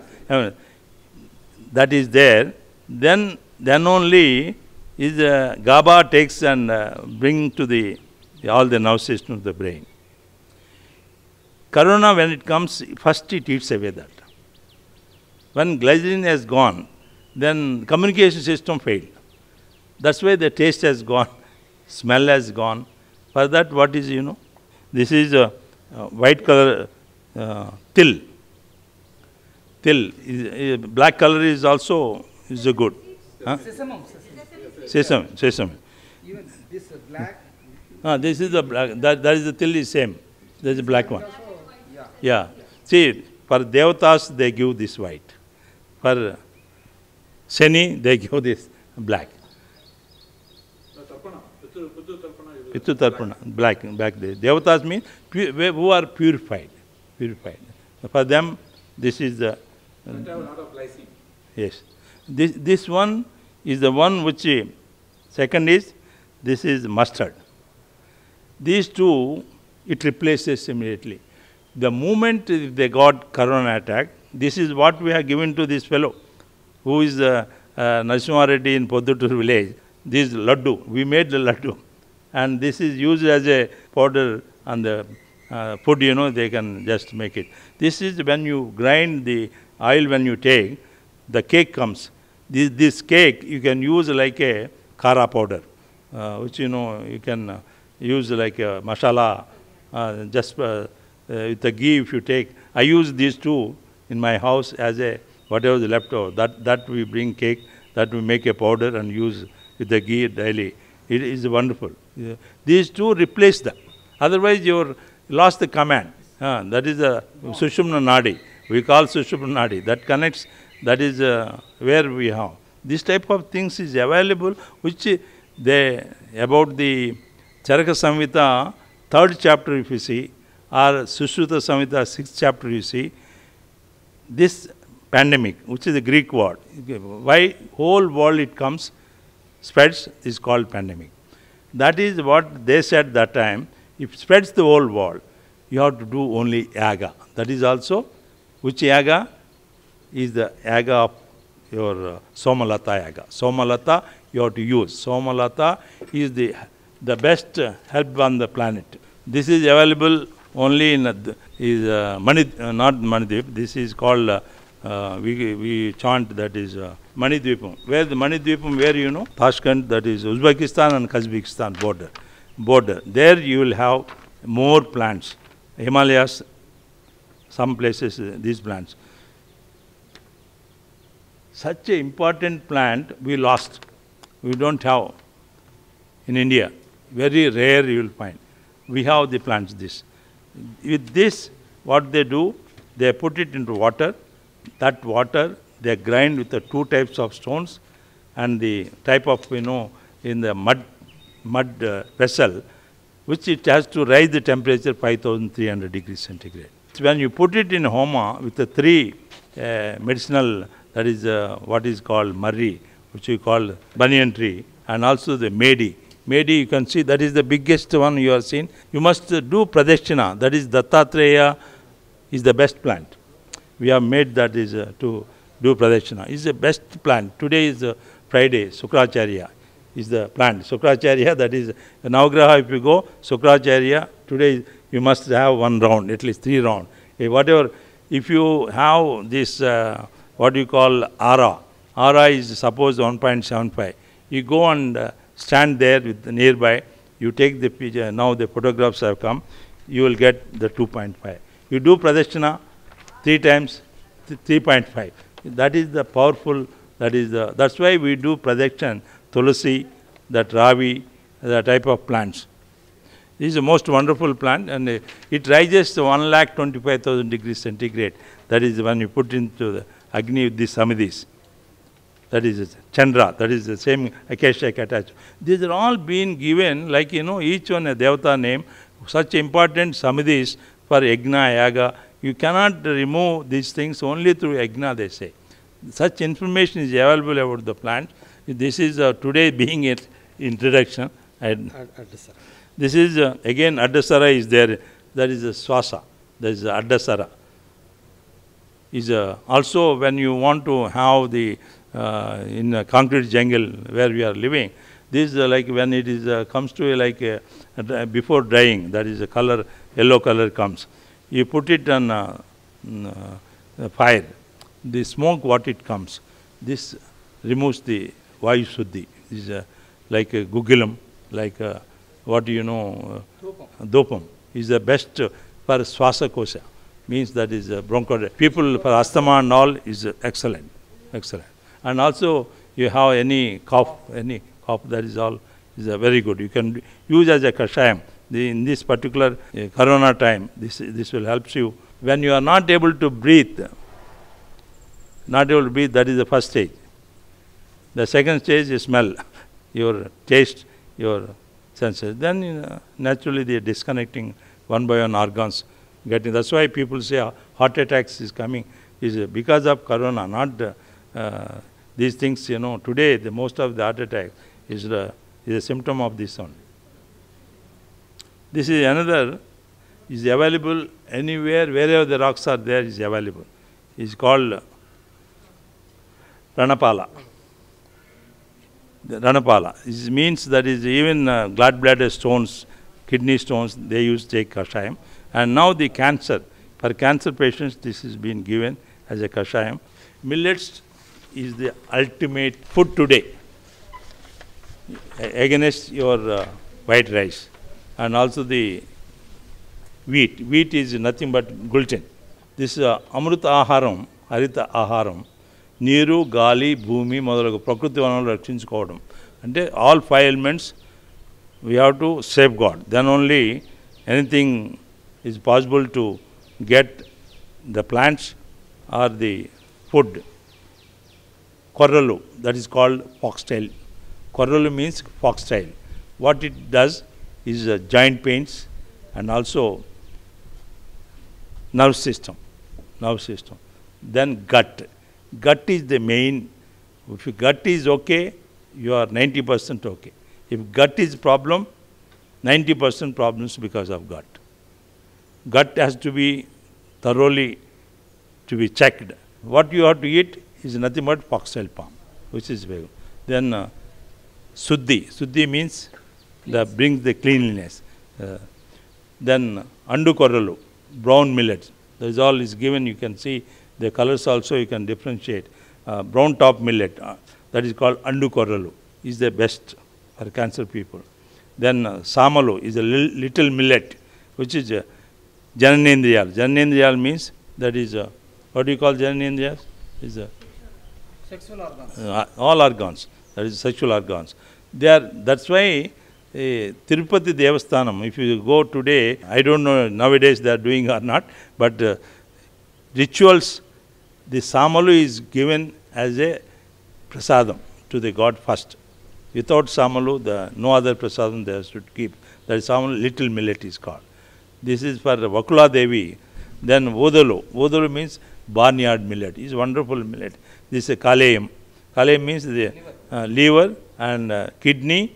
That is there. Then only is GABA takes and bring to all the nerve system of the brain. Corona, when it comes, first it eats away that. When glycine has gone, then communication system failed. That's why the taste has gone, smell has gone. For that, what is, this is a white color till. Till. Black color is also a good. Huh? Sesame. Even this black. This is the black. That is the till is same. There is a black one. Also, yeah. Yeah. See, for Devatas, they give this white. For Shani, they give this black. Tarpana. Pitu Tarpana. Pitu Tarpana, black. Devatas mean who are purified. For them, this is the. That have a lot of glycine. Yes. This one is the one which, second is, this is mustard. These two, it replaces immediately. The moment they got corona attack, this is what we have given to this fellow, who is Narasimha Reddy in Poddutur village. This laddu, we made the laddu. And this is used as a powder on the food, they can just make it. This is when you grind the oil when you take, the cake comes. This cake you can use like a kara powder, which you can use like a masala, just with the ghee if you take. I use these two in my house as a whatever is left over. That we bring cake, that we make a powder and use with the ghee daily. It is wonderful. These two replace them. Otherwise you lost the command. That is the Sushumna Nadi. We call Sushumna Nadi. That connects, that is where we have. This type of things is available, which about the Charaka Samhita, 3rd chapter if you see, or Sushruta Samhita, 6th chapter you see, this pandemic, which is a Greek word, why whole world it comes, spreads, is called pandemic. That is what they said that time. If it spreads the whole world, you have to do only yaga. That is also, which yaga is the yaga of your Somalata yaga. Somalata you have to use. Somalata is the best help on the planet. This is available only in not Manidip. This is called we chant that is Manidvipam. Where the Manidvipam, where Tashkent, that is Uzbekistan and Kazakhstan border. There you will have more plants. Himalayas, some places these plants. Such an important plant we lost. We don't have in India. Very rare you will find. We have the plants this. With this, what they do, they put it into water. That water, they grind with the 2 types of stones and the type of, in the mud vessel, which it has to rise the temperature 5,300 degrees centigrade. When you put it in homa with the 3 medicinal, that is what is called marri, which we call banyan tree, and also the medi. Medi, you can see, that is the biggest one you have seen. You must do pradakshina, that is Dattatreya is the best plant. We have made that is to do pradakshina. Is the best plant. Today is Friday, Sukracharya is the plant. Sukracharya, that is Navagraha, if you go, Sukracharya, today you must have 1 round, at least 3 rounds. Whatever, if you have this, what you call Ara is suppose 1.75. You go and stand there with the nearby, you take the picture, now the photographs have come, you will get the 2.5. You do pradakshina 3 times, 3.5. That is the powerful, that's why we do pradakshina, tulasi, that ravi, the type of plants. This is the most wonderful plant, and it rises to 1,25,000 degrees centigrade. That is when you put into the Agni with the Samadhis. That is Chandra, that is the same Acacia attached. These are all being given, like each one a Devata name, such important Samadhis for Yajna, Yaga. You cannot remove these things only through Yajna, they say. Such information is available about the plant. This is today being its introduction. This is again Addasara is there. That is a Swasa. That is Addasara. Is also when you want to have the in a concrete jungle where we are living, this like when it is comes to like before drying, that is a color, yellow color comes. You put it on fire. The smoke what it comes, this removes the Vayu Suddhi. This is like a Gugilam, like what do you know, Dopam is the best for Swasa Kosha. Means that is broncho. People for asthma and all is excellent. And also you have any cough, that is all is very good. You can use as a kashayam. In this particular corona time, this will help you. When you are not able to breathe, that is the first stage. The second stage is smell, your taste, your senses. Then naturally they are disconnecting one by one organs. That's why people say heart attacks is coming, is because of corona, not these things, today the most of the heart attack is a symptom of this one. This is another, is available anywhere, wherever the rocks are there is available. It's called Ranapala. The Ranapala. This means that is even gallbladder stones, kidney stones, they used to take kashayam. And now the cancer, for cancer patients this is being given as a kashayam. Millets is the ultimate food today against your white rice, and also the wheat. Wheat is nothing but gluten. This Amruta Aharam, Harita Aharam, Neeru, Gali, Bhumi, మొదలగు ప్రకృతి వనరులు రక్షించుకోవడం. అంటే all 5 elements we have to safeguard. Then only anything is possible to get the plants or the food. Korralu, that is called foxtail. Korralu means foxtail. What it does is joint pains and also nerve system. Then gut. Gut is the main. If your gut is okay, you are 90% okay. If gut is problem, 90% problems because of gut. Gut has to be thoroughly to be checked. What you have to eat is nothing but foxtail palm, which is very good. Then Suddhi. Suddhi means that brings the cleanliness. Then Andu Korralu, brown millets. That is all is given. You can see the colors also, you can differentiate. Brown top millet, that is called Andu Korralu, is the best for cancer people. Then Samalu is a little millet, which is Jananendriyal. Jananendriyal means that is, what do you call Jananendriyal? Is Sexual organs. all organs, that is sexual organs. That's why Tirupati Devasthanam, if you go today, I don't know nowadays they are doing or not, but rituals, the Samalu is given as a prasadam to the god first. Without Samalu, no other prasadam they should keep. That is Samalu, little millet is called. This is for Vakula Devi. Then Vodalu. Vodalu means barnyard millet. It's wonderful millet. This is Kalayam. Kalayam means the liver and kidney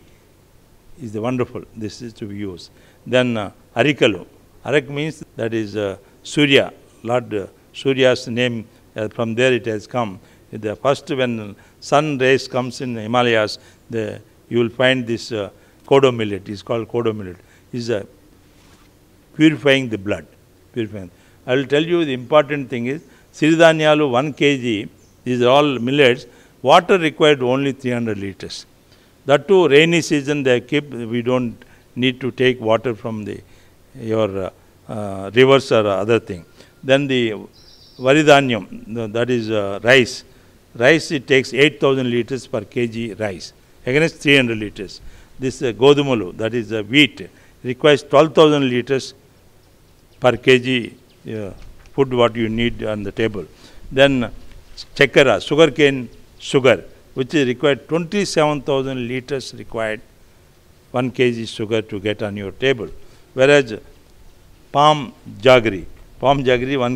is the wonderful. This is to be used. Then Arikalu. Arak means that is Surya. Lord Surya's name, from there it has come. The first when sun rays comes in Himalayas, you will find this kodo millet. It's called kodo millet. It's purifying the blood. Purifying. I will tell you the important thing is, Siridhanyalu 1 kg, these are all millets, water required only 300 liters. That too, rainy season they keep, we don't need to take water from your rivers or other thing. Then the Varidhanyam, that is rice. Rice, it takes 8,000 liters per kg rice, against 300 liters. This Godumalu, that is wheat, requires 12,000 liters per kg food what you need on the table. Then Chakara, sugarcane sugar, which is required 27,000 liters required 1 kg sugar to get on your table. Whereas palm jaggery 1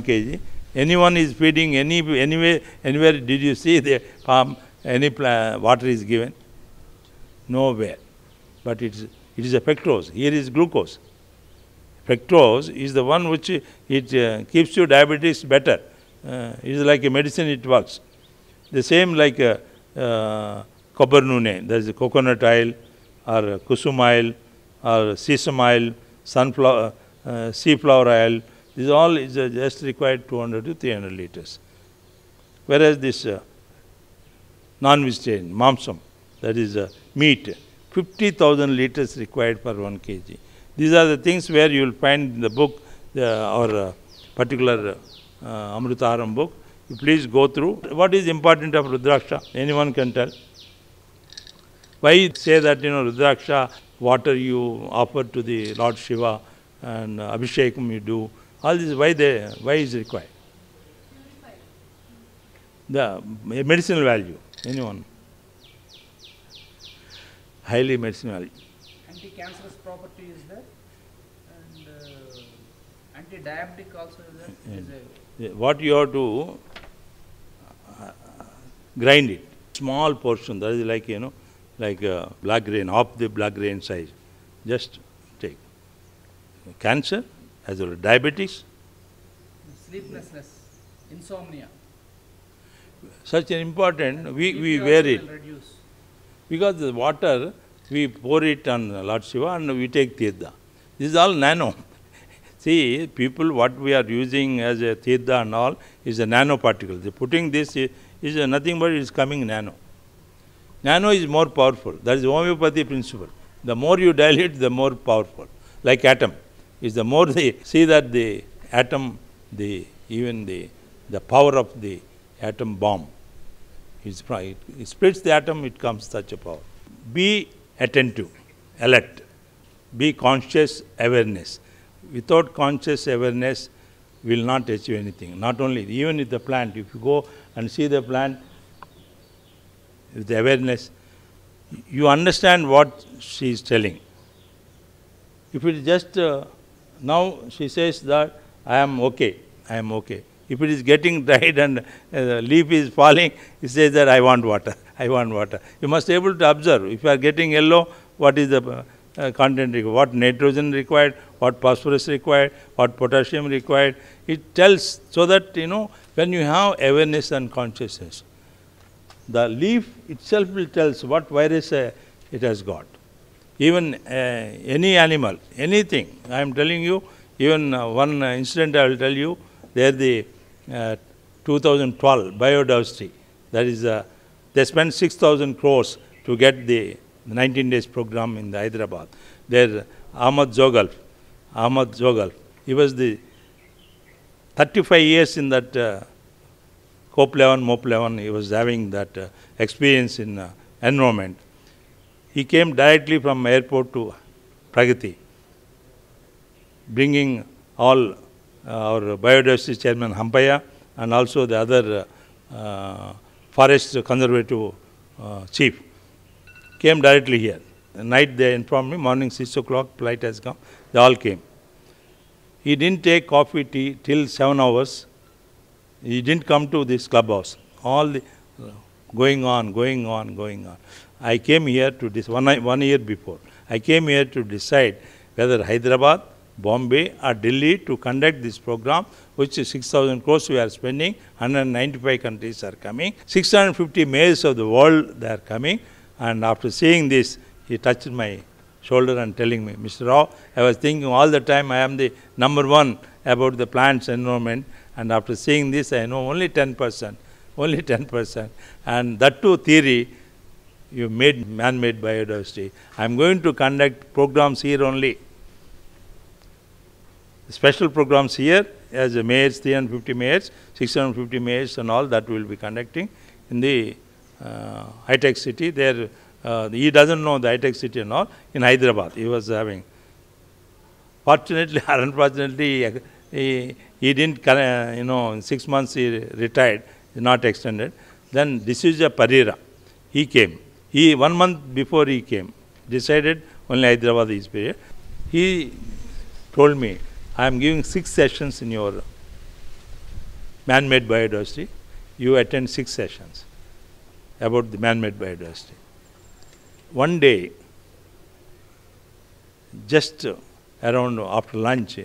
kg, anyone is feeding anywhere did you see the palm, water is given? Nowhere. But it is a fructose. Here is glucose. Fructose is the one which it keeps your diabetes better. It is like a medicine, it works. The same like kobar nune, there is coconut oil or kusum oil or sesame oil, safflower oil. This all is just required 200 to 300 liters. Whereas this non-vegetarian, mamsam, that is meat, 50,000 liters required for 1 kg. These are the things where you will find in the book, our particular Amrutaharam book. You please go through. What is important of Rudraksha? Anyone can tell. Why say that, Rudraksha, water you offer to the Lord Shiva and Abhishekam you do. All this, why is required? The medicinal value. Anyone? Highly medicinal value. Anti-cancerous property is there, and anti-diabetic also is there. What you have to grind it, small portion. That is like like black grain, half the black grain size. Just take. Cancer, as well as diabetes. Sleeplessness, insomnia. Such an important, we wear it. Reduce. Because the water, we pour it on Lord Shiva and we take Tirtha. This is all nano. See, people, what we are using as a tirtha and all is a nanoparticle. They putting this is nothing but it is coming nano. Nano is more powerful. That is homeopathy principle. The more you dilute, the more powerful. Like atom. Is the more they see that the atom, even the power of the atom bomb, it splits the atom, it comes such a power. Be attentive, alert. Be conscious awareness. Without conscious awareness, we will not achieve anything. Not only, even with the plant, if you go and see the plant with the awareness, you understand what she is telling. If it is just, now she says that I am okay, I am okay. If it is getting dried and leaf is falling, it says that I want water, I want water. You must be able to observe. If you are getting yellow, what is the content required, what nitrogen required, what phosphorus required, what potassium required. It tells, so that, when you have awareness and consciousness, the leaf itself will tell what virus it has got. Even any animal, anything, I am telling you, even one incident I will tell you, there the 2012 biodiversity, that is, they spent 6,000 crores to get the 19 days program in the Hyderabad. There, Ahmad Zogal, he was the 35 years in that COP 11, MOP 11, he was having that experience in environment. He came directly from airport to Pragati, bringing all our biodiversity chairman Hampaya and also the other forest conservative chief. Came directly here. At night they informed me, morning 6 o'clock, flight has come. They all came. He didn't take coffee, tea till 7 hours. He didn't come to this clubhouse. All the going on. I came here to this, one year before. I came here to decide whether Hyderabad, Bombay or Delhi to conduct this program, which is 6,000 crores we are spending, 195 countries are coming, 650 mayors of the world they are coming. And after seeing this, he touched my shoulder and telling me, Mr. Rao, I was thinking all the time I am the number one about the plants environment, and after seeing this I know only 10%, and that too theory, you made man-made biodiversity. I am going to conduct programs here only. Special programs here as a mayors, 350 mayors, 650 mayors and all that we will be conducting in the high-tech city. There, he doesn't know the high-tech city and all. In Hyderabad, he was having. Fortunately or unfortunately, he didn't, in 6 months he retired, not extended. Then D'Souza Pereira, he came. 1 month before he came, decided only Hyderabad is period. He told me, I am giving 6 sessions in your man-made biodiversity. You attend 6 sessions about the man-made biodiversity. One day, just around after lunch,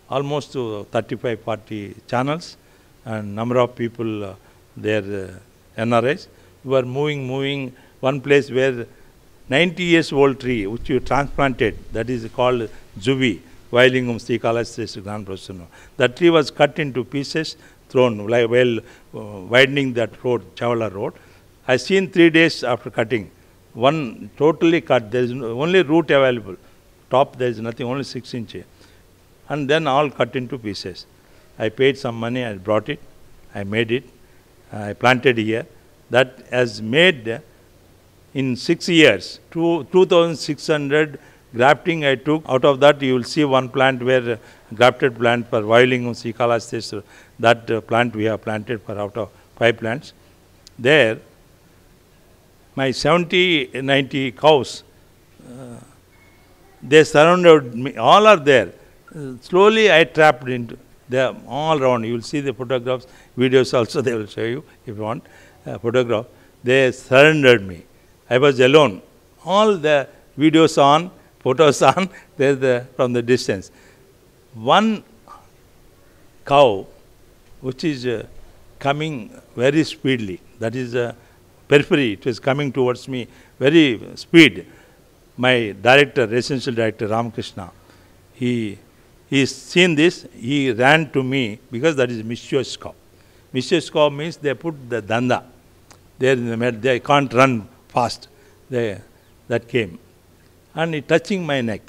almost 35-40 channels and number of people, their NRIs, were moving one place where 90 years old tree, which you transplanted, that is called Zubi, Vailingum Sticalastris Gran Prosino. That tree was cut into pieces, thrown while widening that road, Chavala road. I seen 3 days after cutting, one totally cut, there is only root available. Top there is nothing, only 6 inches. And then all cut into pieces. I paid some money, I brought it, I made it, I planted here. That has made in 6 years, 2,600 grafting I took. Out of that you will see one plant where grafted plant for Vailingum Sticalastris, that plant we have planted for out of 5 plants. There, my 70, 90 cows, they surrounded me, all are there. Slowly I trapped into, they are all around. You will see the photographs, videos also they will show you if you want, photograph. They surrendered me. I was alone. All the videos on, photos on, there from the distance. One cow which is coming very speedily, that is periphery, it is coming towards me very speed. My director, essential director Ramakrishna, he He's seen this, he ran to me because that is mischievous cow. Mischievous cow means they put the danda. There in the middle, they can't run fast. That came. And he touching my neck.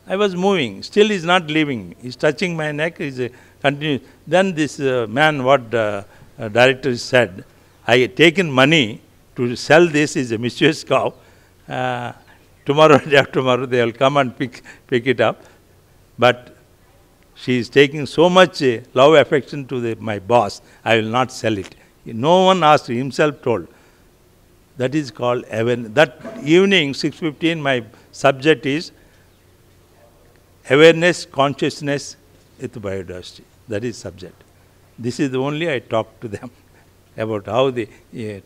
I was moving. Still he's not leaving. He's touching my neck. He's continuing. Then this man, what director said, I had taken money to sell this is a mischievous cow. Tomorrow and after tomorrow they will come and pick it up. But she is taking so much love affection to my boss, I will not sell it. No one asked, himself told. That is called awareness. That evening, 6:15, my subject is awareness, consciousness with biodiversity. That is subject. This is the only I talk to them about how they,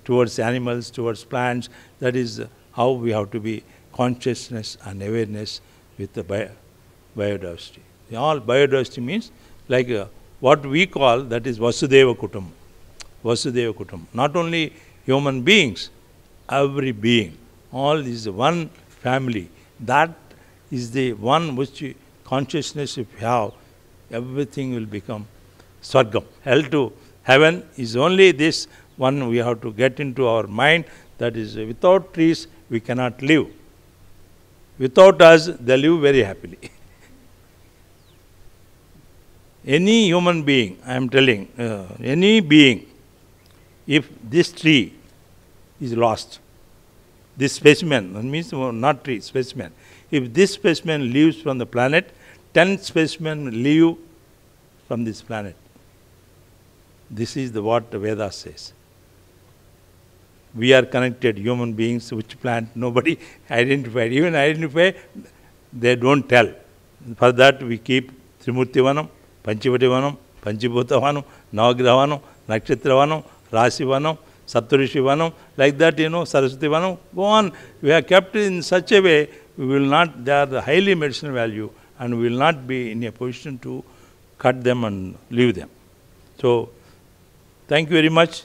towards animals, towards plants, that is how we have to be consciousness and awareness with the biodiversity. All biodiversity means like what we call, that is Vasudeva Kutumbam. Vasudeva Kutumbam. Not only human beings, every being. All is one family. That is the one which consciousness if you have, everything will become Swargam. Hell to heaven is only this one we have to get into our mind, that is without trees we cannot live. Without us they live very happily. Any human being, I am telling, any being, if this tree is lost, this specimen, that means not tree, specimen. If this specimen leaves from the planet, 10 specimen leave from this planet. This is what the Vedas says. We are connected, human beings, which plant, nobody identified. Even identify, they don't tell. For that we keep Trimurti Vanam, Panchivati Vanam, Panchibhuta Vanam, Navagraha Vanam, Nakshatra Vanam, Rasi Vanam, Saptarishi Vanam, like that, Saraswati Vanam, go on. We are kept in such a way, we will not, they are the highly medicinal value, and we will not be in a position to cut them and leave them. So, thank you very much.